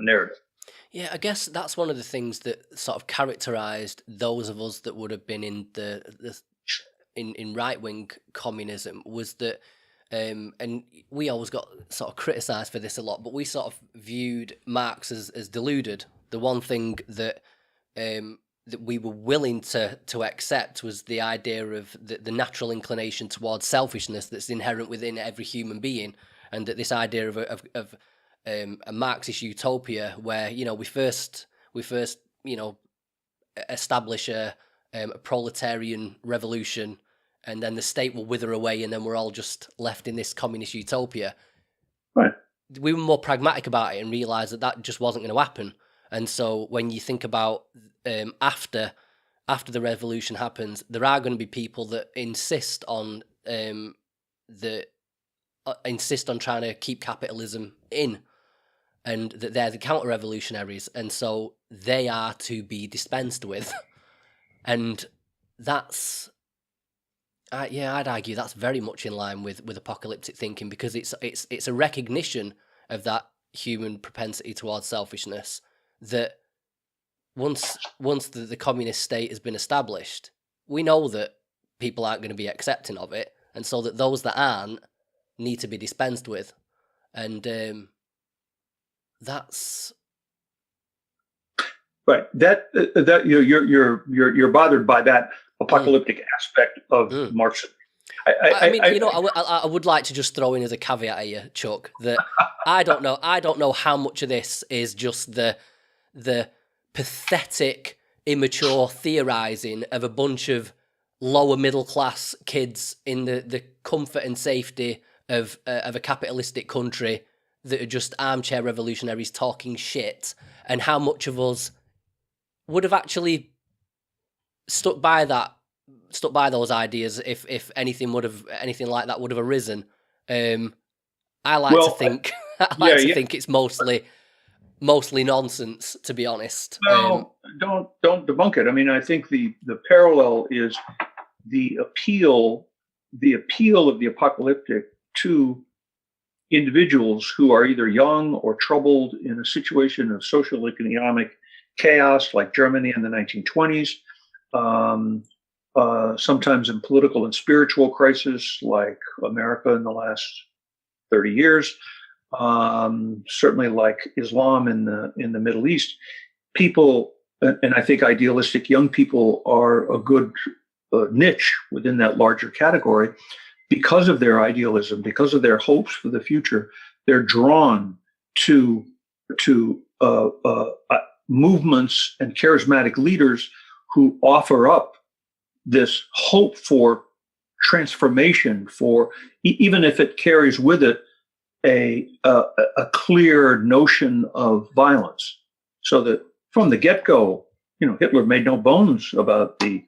narrative. Yeah, I guess that's one of the things that sort of characterized those of us that would have been in in right-wing communism, was that, and we always got sort of criticized for this a lot, but we sort of viewed Marx as deluded. The one thing that that we were willing to accept was the idea of the natural inclination towards selfishness that's inherent within every human being, and that this idea of a Marxist utopia where we first establish a proletarian revolution, and then the state will wither away, and then we're all just left in this communist utopia. Right. We were more pragmatic about it and realised that just wasn't going to happen. And so when you think about after the revolution happens, there are going to be people that insist on trying to keep capitalism in, and that they're the counter-revolutionaries, and so they are to be dispensed with. And that's, I'd argue that's very much in line with apocalyptic thinking, because it's a recognition of that human propensity towards selfishness, that once the communist state has been established, we know that people aren't going to be accepting of it, and so that those that aren't need to be dispensed with, and that's right. That you're bothered by that apocalyptic aspect of Marxism. I would like to just throw in as a caveat here, Chuck, that I don't know how much of this is just the pathetic, immature theorizing of a bunch of lower middle class kids in the comfort and safety of a capitalistic country that are just armchair revolutionaries talking shit, and how much of us would have actually stuck by those ideas if anything like that would have arisen. I like to think think it's mostly nonsense, to be honest. No, don't debunk it. I mean, I think the parallel is the appeal of the apocalyptic to individuals who are either young or troubled in a situation of social economic chaos, like Germany in the 1920s, sometimes in political and spiritual crisis, like America in the last 30 years, certainly like Islam in the Middle East. People, and I think idealistic young people are a good niche within that larger category. Because of their idealism, because of their hopes for the future, they're drawn to movements and charismatic leaders who offer up this hope for transformation, for even if it carries with it a clear notion of violence, so that from the get-go, Hitler made no bones about the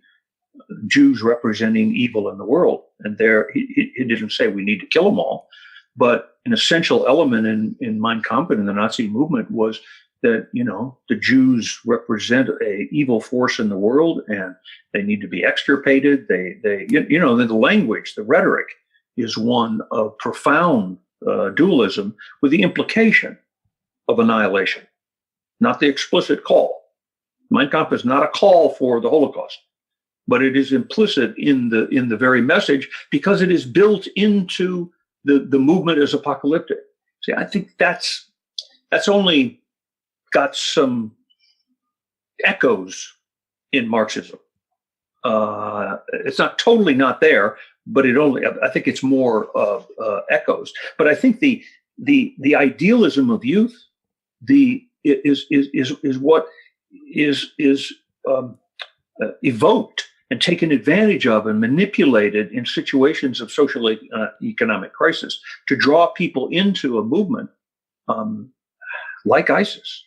Jews representing evil in the world, and there he didn't say we need to kill them all, but an essential element in Mein Kampf and in the Nazi movement was that the Jews represent a evil force in the world, and they need to be extirpated. The language, the rhetoric, is one of profound dualism with the implication of annihilation, not the explicit call. Mein Kampf is not a call for the Holocaust, but it is implicit in the very message because it is built into the movement as apocalyptic. See, I think that's only got some echoes in Marxism. It's not totally not there, but I think it's more echoes. But I think the idealism of youth is what is evoked and taken advantage of and manipulated in situations of social economic crisis to draw people into a movement like ISIS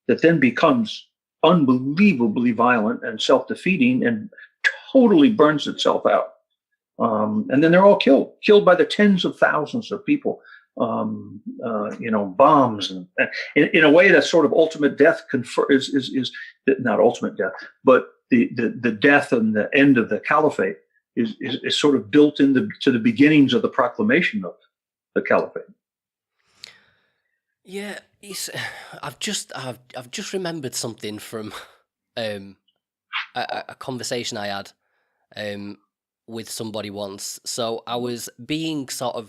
that then becomes unbelievably violent and self-defeating and totally burns itself out. And then they're all killed by the tens of thousands of people, bombs. And in a way, that sort of ultimate death is not ultimate death, but the death and the end of the caliphate is sort of built to the beginnings of the proclamation of the caliphate. Yeah, I've just remembered something from a conversation I had with somebody once. So I was being I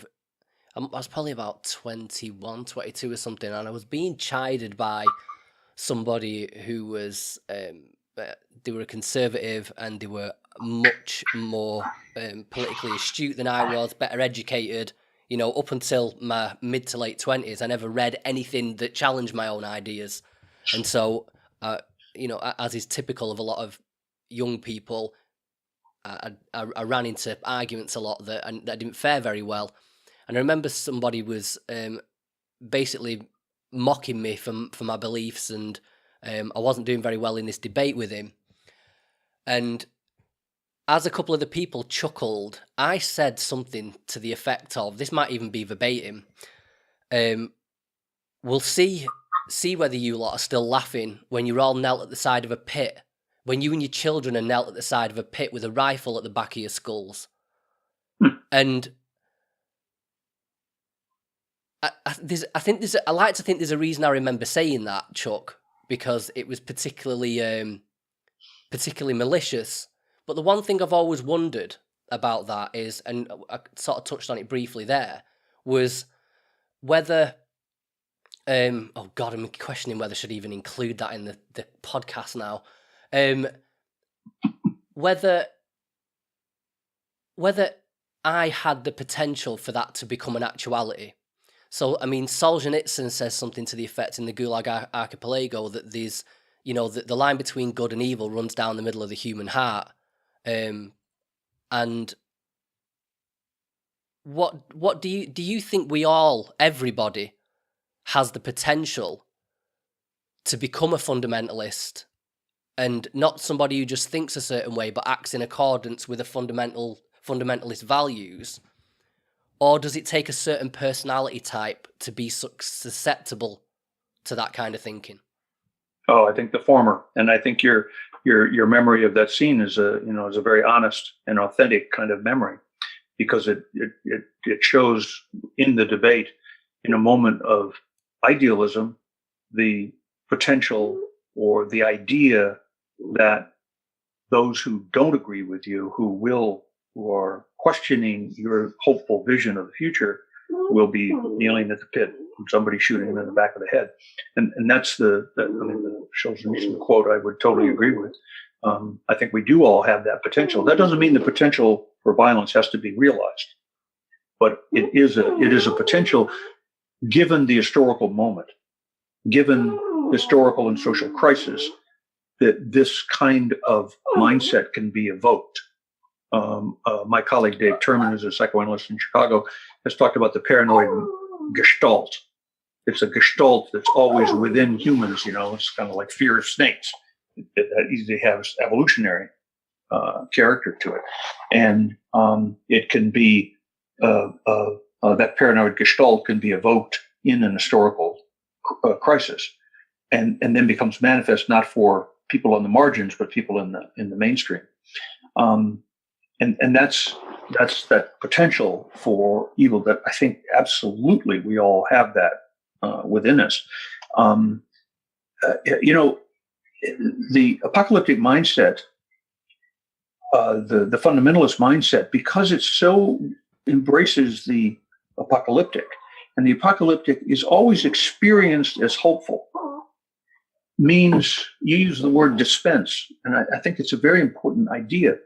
was probably about 21, 22 or something, and I was being chided by somebody who was they were a conservative and they were much more politically astute than I was, better educated. Up until my mid to late 20s, I never read anything that challenged my own ideas. And so, as is typical of a lot of young people, I ran into arguments a lot that didn't fare very well. And I remember somebody was basically mocking me for my beliefs, and I wasn't doing very well in this debate with him. And as a couple of the people chuckled, I said something to the effect of, this might even be verbatim, we'll see whether you lot are still laughing when you're all knelt at the side of a pit, when you and your children are knelt at the side of a pit with a rifle at the back of your skulls. And I like to think there's a reason I remember saying that, Chuck, because it was particularly malicious. But the one thing I've always wondered about that is, and I sort of touched on it briefly there, was whether, I'm questioning whether I should even include that in the podcast now, whether I had the potential for that to become an actuality. So, I mean, Solzhenitsyn says something to the effect in the Gulag Archipelago that there's, the line between good and evil runs down the middle of the human heart. And what do you think everybody has the potential to become a fundamentalist, and not somebody who just thinks a certain way but acts in accordance with fundamentalist values? Or does it take a certain personality type to be susceptible to that kind of thinking? Oh, I think the former, and I think your memory of that scene is a very honest and authentic kind of memory, because it shows in the debate, in a moment of idealism, the potential or the idea that those who don't agree with you, who are questioning your hopeful vision of the future, will be kneeling at the pit from somebody shooting them in the back of the head. And that's the Strozier quote I would totally agree with. I think we do all have that potential. That doesn't mean the potential for violence has to be realized, but it is a potential given the historical moment, given historical and social crisis that this kind of mindset can be evoked. My colleague Dave Terman, who's a psychoanalyst in Chicago, has talked about the paranoid gestalt. It's a gestalt that's always within humans. It's kind of like fear of snakes. It has evolutionary character to it, and it can be that paranoid gestalt can be evoked in an historical crisis, and then becomes manifest not for people on the margins, but people in the mainstream. And that's that potential for evil that I think absolutely we all have that within us. The apocalyptic mindset, the fundamentalist mindset, because it so embraces the apocalyptic, and the apocalyptic is always experienced as hopeful, means you use the word dispense. And I think it's a very important idea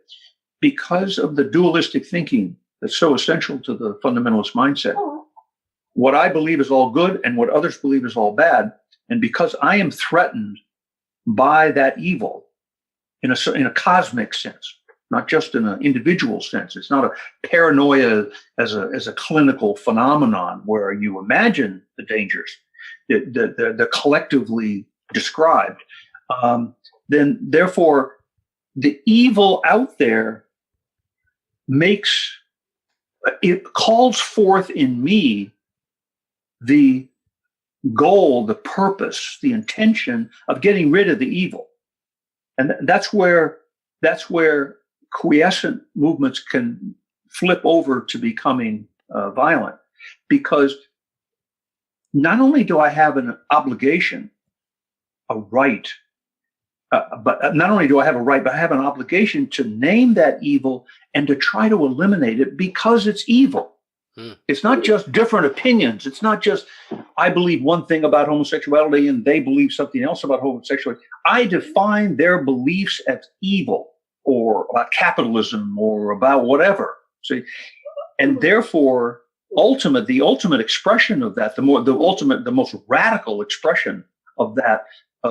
because of the dualistic thinking that's so essential to the fundamentalist mindset. What I believe is all good and what others believe is all bad. And because I am threatened by that evil in a cosmic sense, not just in an individual sense. It's not a paranoia as a clinical phenomenon where you imagine the dangers that collectively described. Then, therefore, the evil out there calls forth in me the goal, the purpose, the intention of getting rid of the evil. And that's where quiescent movements can flip over to becoming violent, because not only do I have an obligation, a right, but not only do I have a right, but I have an obligation to name that evil and to try to eliminate it because it's evil. It's not just different opinions. It's not just I believe one thing about homosexuality and they believe something else about homosexuality. I define their beliefs as evil or about capitalism or about whatever. See, and therefore, the ultimate expression of that, the most radical expression of that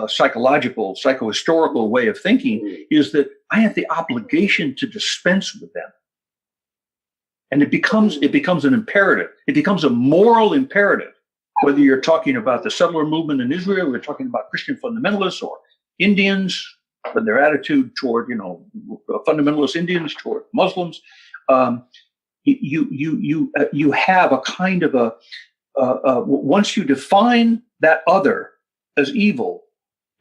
psychological, psychohistorical way of thinking is that I have the obligation to dispense with them. And it becomes an imperative. It becomes a moral imperative, whether you're talking about the settler movement in Israel, we're talking about Christian fundamentalists or Indians, and their attitude toward, fundamentalist Indians toward Muslims. You have a kind of once you define that other as evil,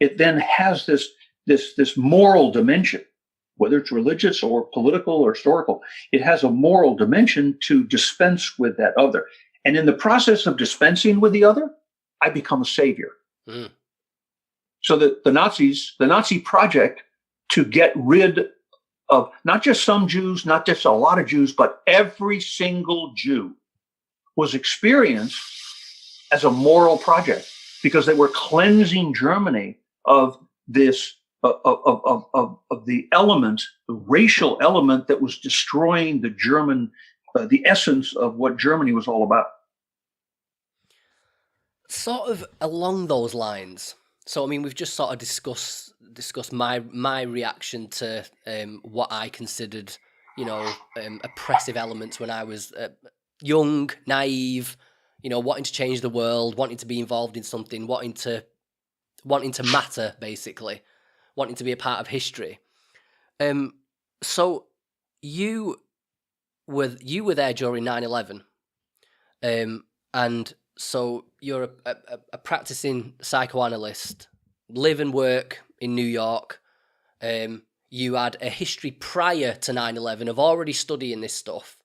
it then has this moral dimension. Whether it's religious or political or historical, it has a moral dimension to dispense with that other. And in the process of dispensing with the other, I become a savior. So that the Nazi project to get rid of not just some Jews, not just a lot of Jews, but every single Jew was experienced as a moral project because they were cleansing Germany of this of the element, the racial element that was destroying the German, the essence of what Germany was all about. Sort of along those lines. So, I mean, we've just sort of discussed my reaction to what I considered, oppressive elements when I was young, naive, wanting to change the world, wanting to be involved in something, wanting to matter, basically. Wanting to be a part of history. So you were there during 9/11, and so you're a practicing psychoanalyst, live and work in New York. You had a history prior to 9/11 of already studying this stuff.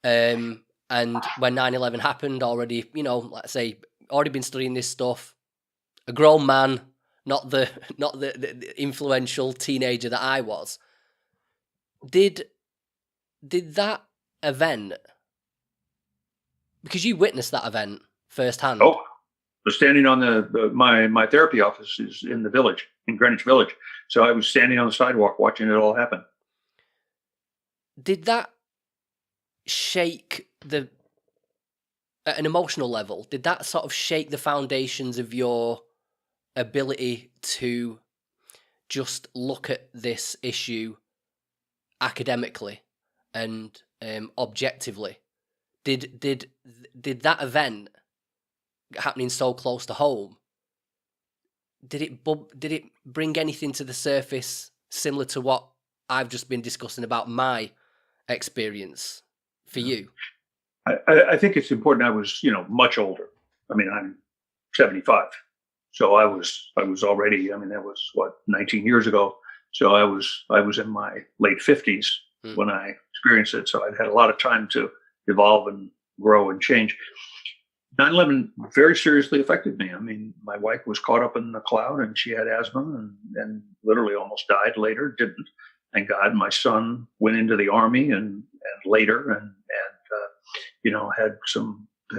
And when 9/11 happened, already, let's say, already been studying this stuff, a grown man. Not the influential teenager that I was. Did that event, because you witnessed that event firsthand? Oh, I was standing on my therapy office is in the village, in Greenwich Village. So I was standing on the sidewalk watching it all happen. Did that shake at an emotional level? Did that sort of shake the foundations of your ability to just look at this issue academically and objectively, did that event happening so close to home, did it bring anything to the surface similar to what I've just been discussing about my experience for you? I think it's important. I was, much older. I mean, I'm 75. So I was already, I mean, that was 19 years ago. So I was in my late 50s when I experienced it. So I'd had a lot of time to evolve and grow and change. 9/11 very seriously affected me. I mean, my wife was caught up in the cloud and she had asthma and literally almost died later, didn't. Thank God. My son went into the Army and later and had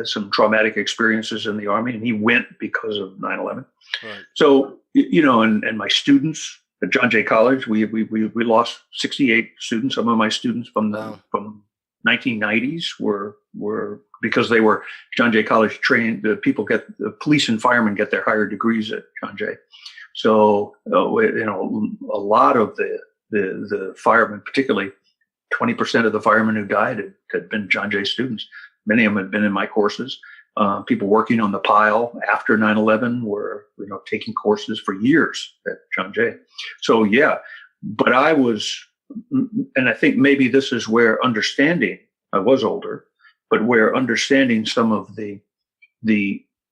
some traumatic experiences in the Army, and he went because of 9/11. Right. So, and my students at John Jay College, we lost 68 students. Some of my students from the from 1990s were because they were John Jay College trained. The police and firemen get their higher degrees at John Jay. So, a lot of the firemen, particularly 20% of the firemen who died had been John Jay students. Many of them had been in my courses. People working on the pile after 9/11 were, taking courses for years at John Jay. So, yeah, but and I think maybe this is where understanding, I was older, but where understanding some of the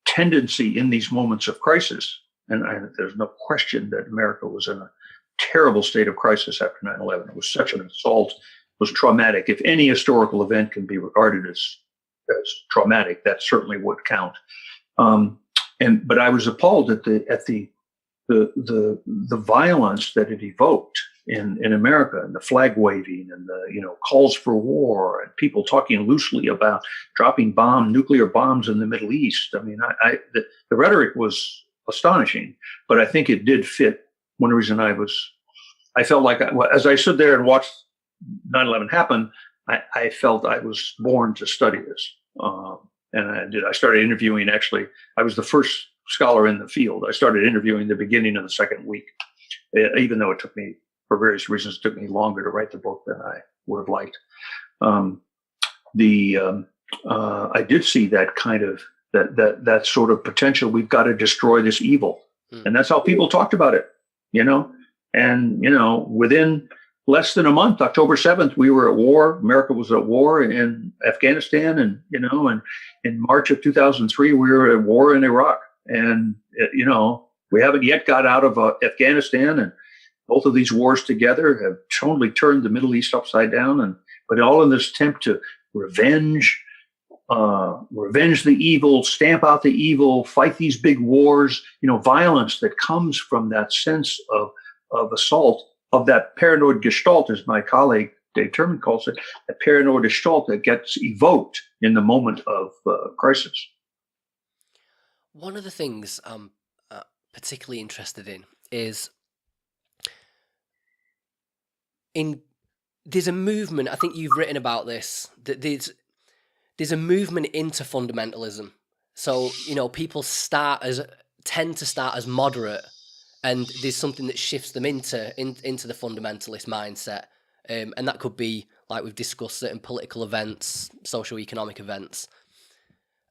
tendency in these moments of crisis, and there's no question that America was in a terrible state of crisis after 9/11. It was such an assault, was traumatic. If any historical event can be regarded as traumatic, that certainly would count. But I was appalled at the violence that it evoked in America, and the flag waving and the calls for war and people talking loosely about dropping nuclear bombs in the Middle East. I mean, the rhetoric was astonishing, but I think it did fit. One reason I felt like as I stood there and watched 9/11 happen, I felt I was born to study this. And I did. I started interviewing, actually, I was the first scholar in the field. I started interviewing the beginning of the second week, even though it took me, for various reasons, it took me longer to write the book than I would have liked. I did see that kind of, that sort of potential. We've got to destroy this evil. And that's how people talked about it, and, within less than a month, October 7th, we were at war. America was at war in Afghanistan. And, and in March of 2003, we were at war in Iraq. And, we haven't yet got out of Afghanistan. And both of these wars together have totally turned the Middle East upside down. But all in this attempt to revenge the evil, stamp out the evil, fight these big wars, violence that comes from that sense of assault, of that paranoid gestalt, as my colleague Dave Terman calls it, a paranoid gestalt that gets evoked in the moment of crisis. One of the things I'm particularly interested in is there's a movement, I think you've written about this, that there's a movement into fundamentalism. So, people tend to start as moderate, and there's something that shifts them into the fundamentalist mindset. And that could be, like we've discussed, certain political events, socio-economic events.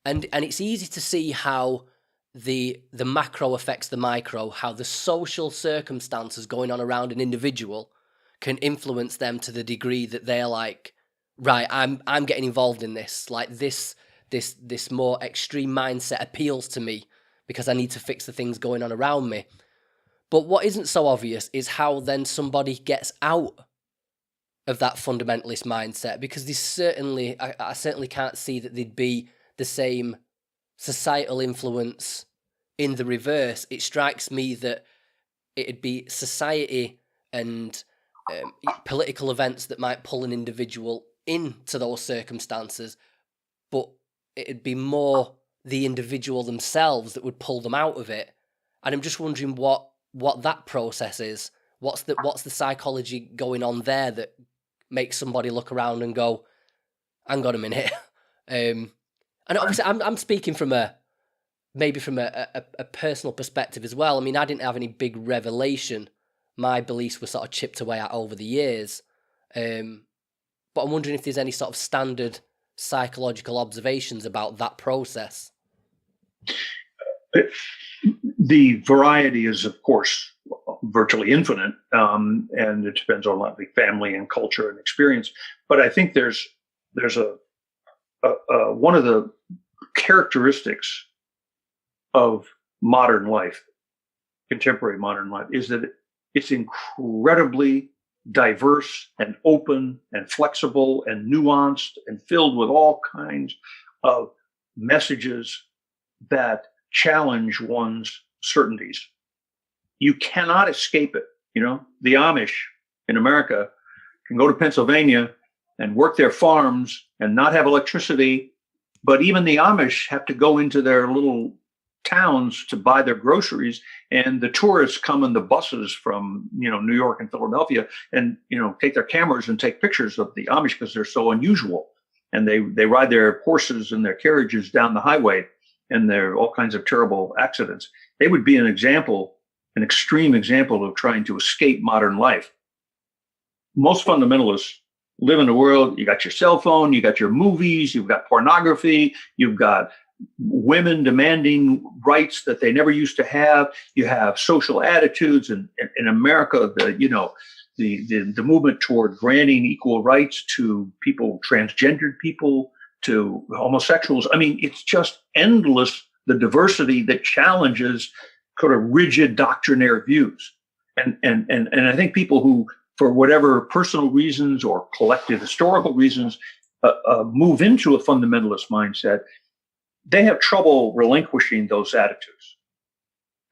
And it's easy to see how the macro affects the micro, how the social circumstances going on around an individual can influence them to the degree that they're like, right, I'm getting involved in this. Like this more extreme mindset appeals to me because I need to fix the things going on around me. But what isn't so obvious is how then somebody gets out of that fundamentalist mindset, because there's certainly, I certainly can't see that there'd be the same societal influence in the reverse. It strikes me that it'd be society and political events that might pull an individual into those circumstances, but it'd be more the individual themselves that would pull them out of it. And I'm just wondering what that process is. What's the psychology going on there that makes somebody look around and go, hang on a minute. And obviously I'm speaking from a maybe from a personal perspective as well. I mean, I didn't have any big revelation. My beliefs were sort of chipped away at over the years. But I'm wondering if there's any sort of standard psychological observations about that process. The variety is, of course, virtually infinite, and it depends on like family and culture and experience. But I think there's a one of the characteristics of modern life, contemporary modern life, is that it's incredibly diverse and open and flexible and nuanced and filled with all kinds of messages that challenge one's certainties. You cannot escape it. You know, the Amish in America can go to Pennsylvania and work their farms and not have electricity, but even the Amish have to go into their little towns to buy their groceries, and the tourists come in the buses from, you know, New York and Philadelphia, and, you know, take their cameras and take pictures of the Amish because they're so unusual, and they ride their horses and their carriages down the highway, and there are all kinds of terrible accidents. They would be an example, an extreme example of trying to escape modern life. Most fundamentalists live in a world, you got your cell phone, you got your movies, you've got pornography, you've got women demanding rights that they never used to have. You have social attitudes, and in America, the movement toward granting equal rights to people, transgendered people, to homosexuals. I mean, it's just endless, the diversity that challenges sort of rigid doctrinaire views. And I think people who, for whatever personal reasons or collective historical reasons, move into a fundamentalist mindset, they have trouble relinquishing those attitudes.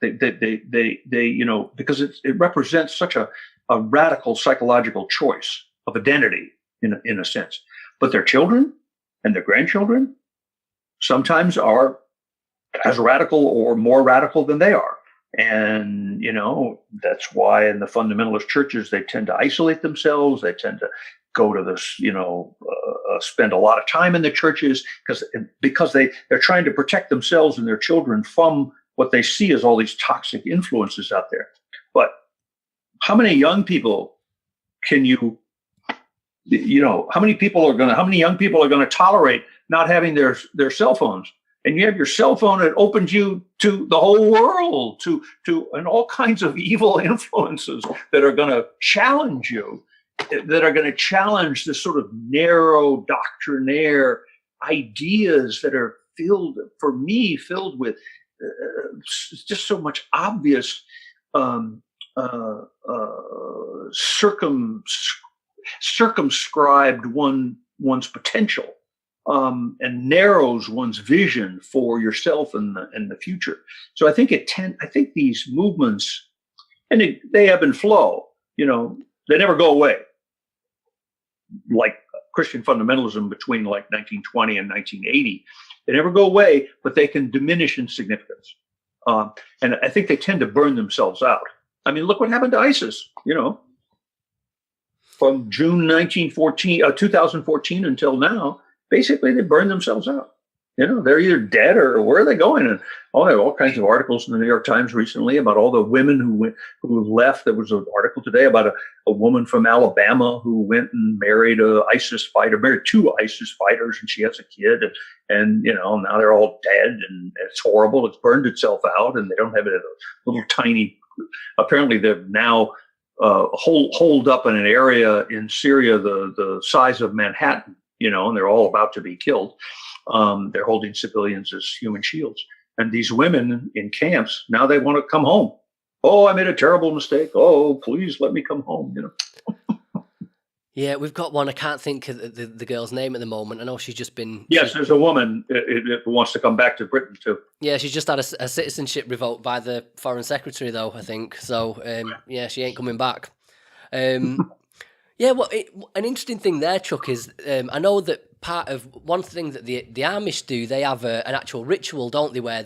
They you know, because it represents such a radical psychological choice of identity in a sense. But their children and their grandchildren sometimes are as radical or more radical than they are. And, you know, that's why in the fundamentalist churches, they tend to isolate themselves. They tend to go to this, you know, spend a lot of time in the churches because they're trying to protect themselves and their children from what they see as all these toxic influences out there. But how many young people can you know, how many young people are going to tolerate not having their cell phones? And you have your cell phone, it opens you to the whole world, and all kinds of evil influences that are going to challenge you, that are going to challenge this sort of narrow doctrinaire ideas that are filled with just so much obvious circumscribed one's potential. And narrows one's vision for yourself and the future. So I think these movements, and they ebb and flow. You know, they never go away. Like Christian fundamentalism between like 1920 and 1980, they never go away, but they can diminish in significance. And I think they tend to burn themselves out. I mean, look what happened to ISIS. You know, from June 2014 until now. Basically, they burn themselves out. You know, they're either dead or where are they going? And I have all kinds of articles in the New York Times recently about all the women who left. There was an article today about a woman from Alabama who went and married two ISIS fighters, and she has a kid. And you know, now they're all dead, and it's horrible. It's burned itself out, and they don't have it in a little tiny. Apparently, they're now holed up in an area in Syria the size of Manhattan. You know, and they're all about to be killed. They're holding civilians as human shields. And these women in camps, now they want to come home. Oh, I made a terrible mistake. Oh, please let me come home, you know. Yeah, we've got one. I can't think of the girl's name at the moment. I know she's just been... Yes, there's a woman who wants to come back to Britain, too. Yeah, she's just had a citizenship revoked by the Foreign Secretary, though, I think. So, yeah, she ain't coming back. Yeah, well, an interesting thing there, Chuck, is I know that one thing that the Amish do, they have an actual ritual, don't they, where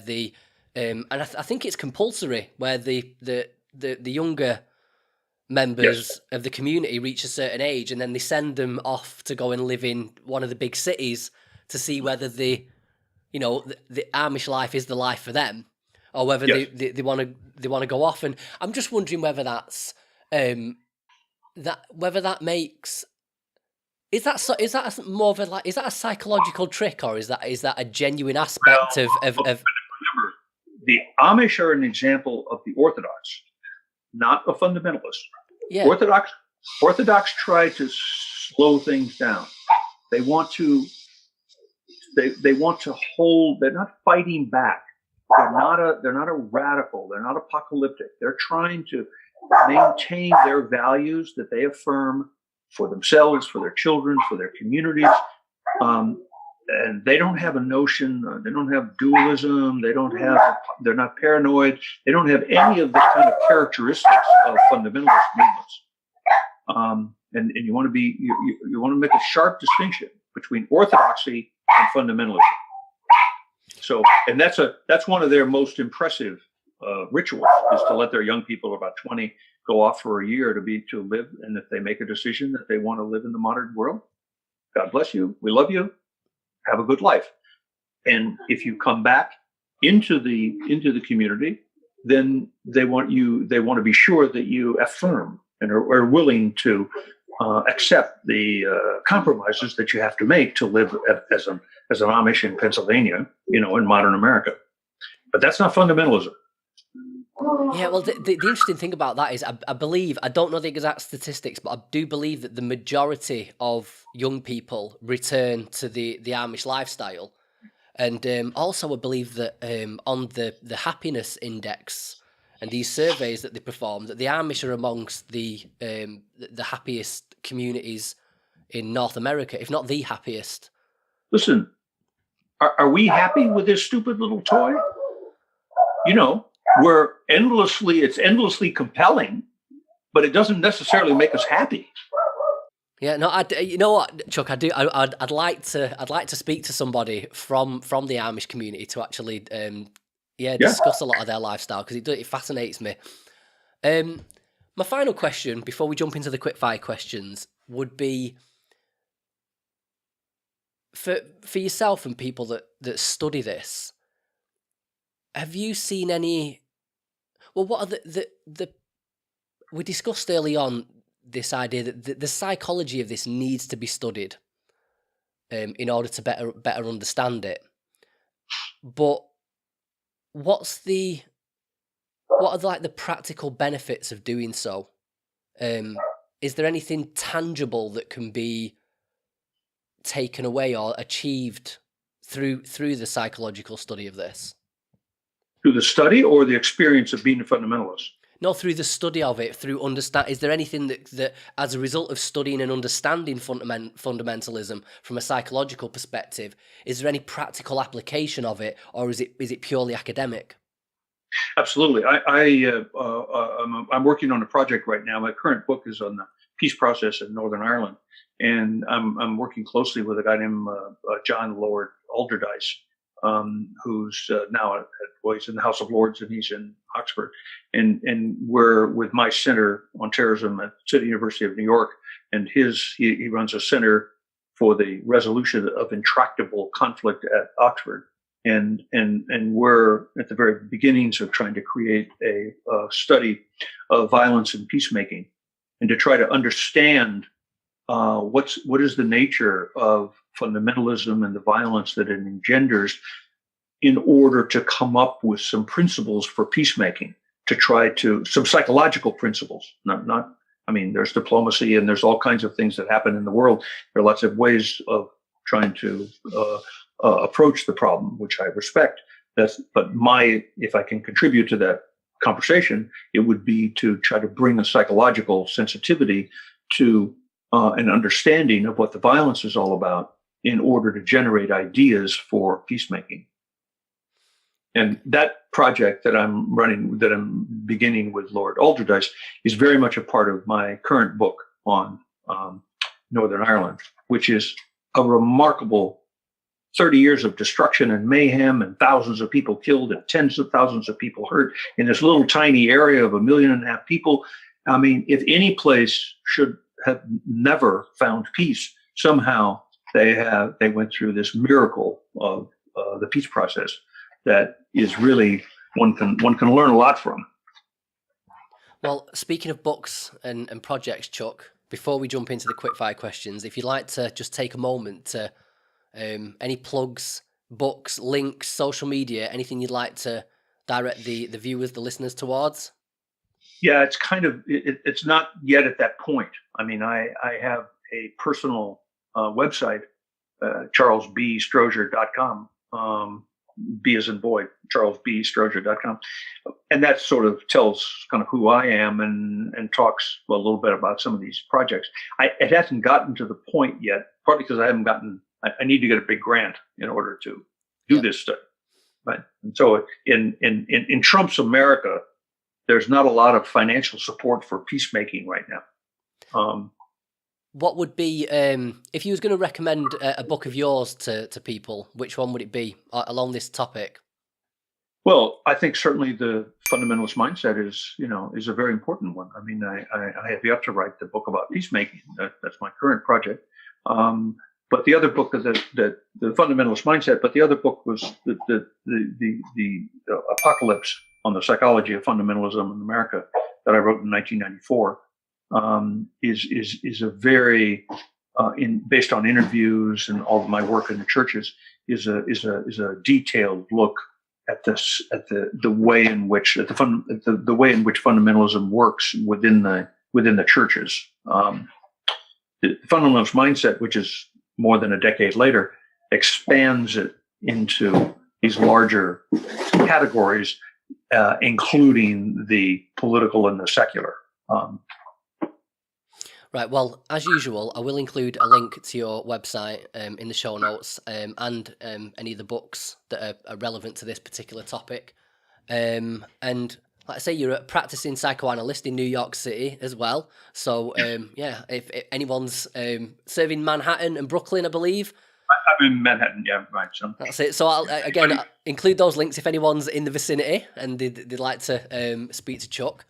and I think it's compulsory, where the younger members of the community reach a certain age, and then they send them off to go and live in one of the big cities to see whether they the Amish life is the life for them, or whether Yes. they want to go off. And I'm just wondering whether that's whether that makes is that more of a is that a psychological trick, or is that a genuine aspect Well, of remember, the Amish are an example of the Orthodox, not a fundamentalist. yeah. Orthodox try to slow things down. They want to hold. They're not fighting back. They're not a radical. They're not apocalyptic. They're trying to maintain their values that they affirm for themselves, for their children, for their communities. And they don't have a notion. They don't have dualism. They're not paranoid. They don't have any of the kind of characteristics of fundamentalist movements. And you want to make a sharp distinction between orthodoxy and fundamentalism. So, and that's one of their most impressive rituals, is to let their young people, about 20, go off for a year to live. And if they make a decision that they want to live in the modern world, God bless you. We love you. Have a good life. And if you come back into the community, then they want to be sure that you affirm and are willing to accept the compromises that you have to make to live as an Amish in Pennsylvania, in modern America. But that's not fundamentalism. Yeah, well, the interesting thing about that is I believe, I don't know the exact statistics, but I do believe that the majority of young people return to the Amish lifestyle. And also I believe that on the happiness index and these surveys that they perform, that the Amish are amongst the happiest communities in North America, if not the happiest. Listen, are we happy with this stupid little toy? It's endlessly compelling, but it doesn't necessarily make us happy. Yeah, no, you know what, Chuck, I do. I'd like to speak to somebody from the Amish community to actually, discuss a lot of their lifestyle, because it fascinates me. My final question before we jump into the quickfire questions would be for yourself and people that study this. Have you seen any? Well, what are the we discussed early on this idea that the psychology of this needs to be studied in order to better understand it. But what are the practical benefits of doing so? Is there anything tangible that can be taken away or achieved through the psychological study of this? Through the study or the experience of being a fundamentalist? No, through the study of it, through understand. Is there anything that as a result of studying and understanding fundamentalism from a psychological perspective, is there any practical application of it, or is it purely academic? Absolutely. I'm working on a project right now. My current book is on the peace process in Northern Ireland, and I'm working closely with a guy named John Lord Alderdice, who's now he's in the House of Lords, and he's in Oxford, and we're with my Center on Terrorism at City University of New York, and he runs a center for the resolution of intractable conflict at Oxford, and we're at the very beginnings of trying to create a study of violence and peacemaking, and to try to understand what is the nature of fundamentalism and the violence that it engenders, in order to come up with some principles for peacemaking, some psychological principles, there's diplomacy and there's all kinds of things that happen in the world. There are lots of ways of trying to approach the problem, which I respect. But if I can contribute to that conversation, it would be to try to bring a psychological sensitivity to an understanding of what the violence is all about, in order to generate ideas for peacemaking. And that project that I'm running, that I'm beginning with Lord Alderdice, is very much a part of my current book on Northern Ireland, which is a remarkable 30 years of destruction and mayhem, and thousands of people killed and tens of thousands of people hurt in this little tiny area of 1.5 million people. I mean, if any place should have never found peace, somehow they went through this miracle of the peace process that is really one can learn a lot from. Well, speaking of books and projects, Chuck, before we jump into the quickfire questions, if you'd like to just take a moment to any plugs, books, links, social media, anything you'd like to direct the viewers, the listeners towards? Yeah, it's kind of it's not yet at that point. I mean, I have a personal website, charlesbstrozier.com. B as in boy, charlesbstrozier.com. And that sort of tells kind of who I am and talks a little bit about some of these projects. It hasn't gotten to the point yet, partly because I need to get a big grant in order to do this stuff. Right. And so in Trump's America, there's not a lot of financial support for peacemaking right now. What would be, if you was going to recommend a book of yours to people, which one would it be along this topic? Well, I think certainly the Fundamentalist Mindset is a very important one. I mean, I have yet to write the book about peacemaking. That's my current project. But the other book, the Fundamentalist Mindset, but the other book was the Apocalypse on the Psychology of Fundamentalism in America that I wrote in 1994. Is a very based on interviews and all of my work in the churches is a detailed look at the way in which the way in which fundamentalism works within the churches. The Fundamentalist Mindset, which is more than a decade later, expands it into these larger categories, including the political and the secular. Right. Well, as usual, I will include a link to your website in the show notes and any of the books that are relevant to this particular topic. And like I say, you're a practicing psychoanalyst in New York City as well. So, if anyone's serving Manhattan and Brooklyn, I believe. I'm in Manhattan, yeah, right. So that's it. So I'll include those links if anyone's in the vicinity and they'd like to speak to Chuck.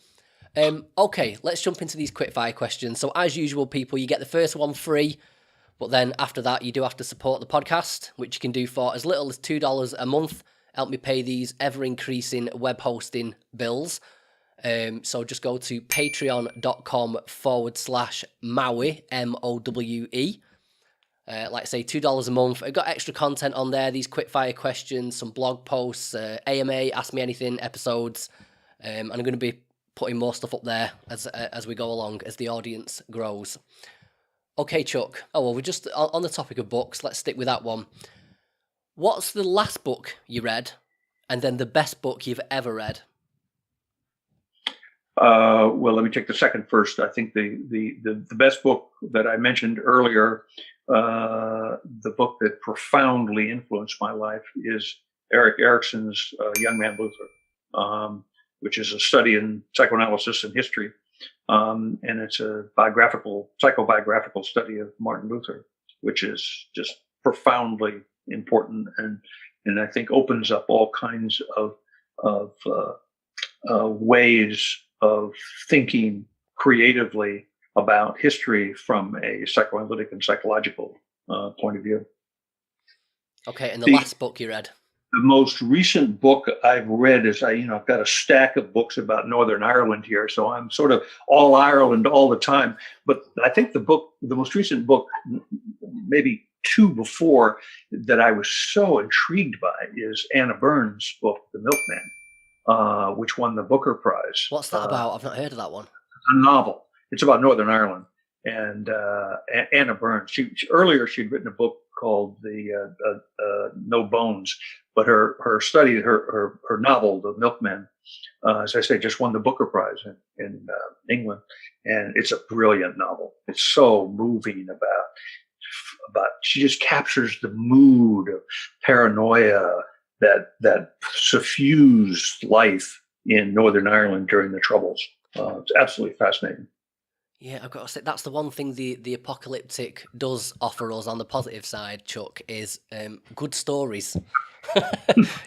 Okay, let's jump into these quickfire questions. So as usual, people, you get the first one free, but then after that, you do have to support the podcast, which you can do for as little as $2 a month. Help me pay these ever-increasing web hosting bills. So just go to patreon.com/Mowie, MOWE. Like I say, $2 a month. I've got extra content on there, these quickfire questions, some blog posts, AMA, Ask Me Anything episodes, and I'm going to be putting more stuff up there as we go along, as the audience grows. Okay, Chuck. Oh, well, we're just on the topic of books. Let's stick with that one. What's the last book you read, and then the best book you've ever read? Well, let me take the second first. I think the best book that I mentioned earlier, the book that profoundly influenced my life, is Erik Erikson's Young Man Luther. Which is a study in psychoanalysis and history. And it's a psychobiographical study of Martin Luther, which is just profoundly important and I think opens up all kinds of ways of thinking creatively about history from a psychoanalytic and psychological point of view. Okay, and the last book you read? The most recent book I've read is I've got a stack of books about Northern Ireland here, so I'm sort of all Ireland all the time. But I think the most recent book, maybe two before, that I was so intrigued by is Anna Burns' book, The Milkman, which won the Booker Prize. What's that about? I've not heard of that one. It's a novel. It's about Northern Ireland. And Anna Burns, earlier she'd written a book called the No Bones, but her novel, The Milkman, as I say, just won the Booker Prize in England, and it's a brilliant novel. It's so moving about she just captures the mood of paranoia that suffused life in Northern Ireland during the Troubles. It's absolutely fascinating. Yeah, I've got to say, that's the one thing the apocalyptic does offer us on the positive side, Chuck, is good stories.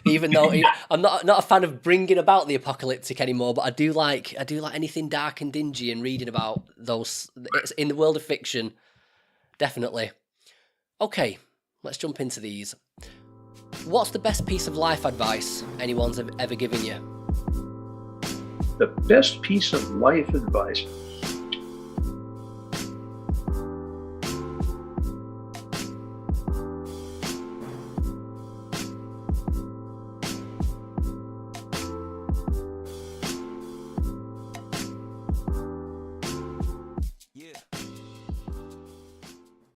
Even though I'm not a fan of bringing about the apocalyptic anymore, but I do like anything dark and dingy and reading about those. It's in the world of fiction, definitely. Okay, let's jump into these. What's the best piece of life advice anyone's ever given you? The best piece of life advice.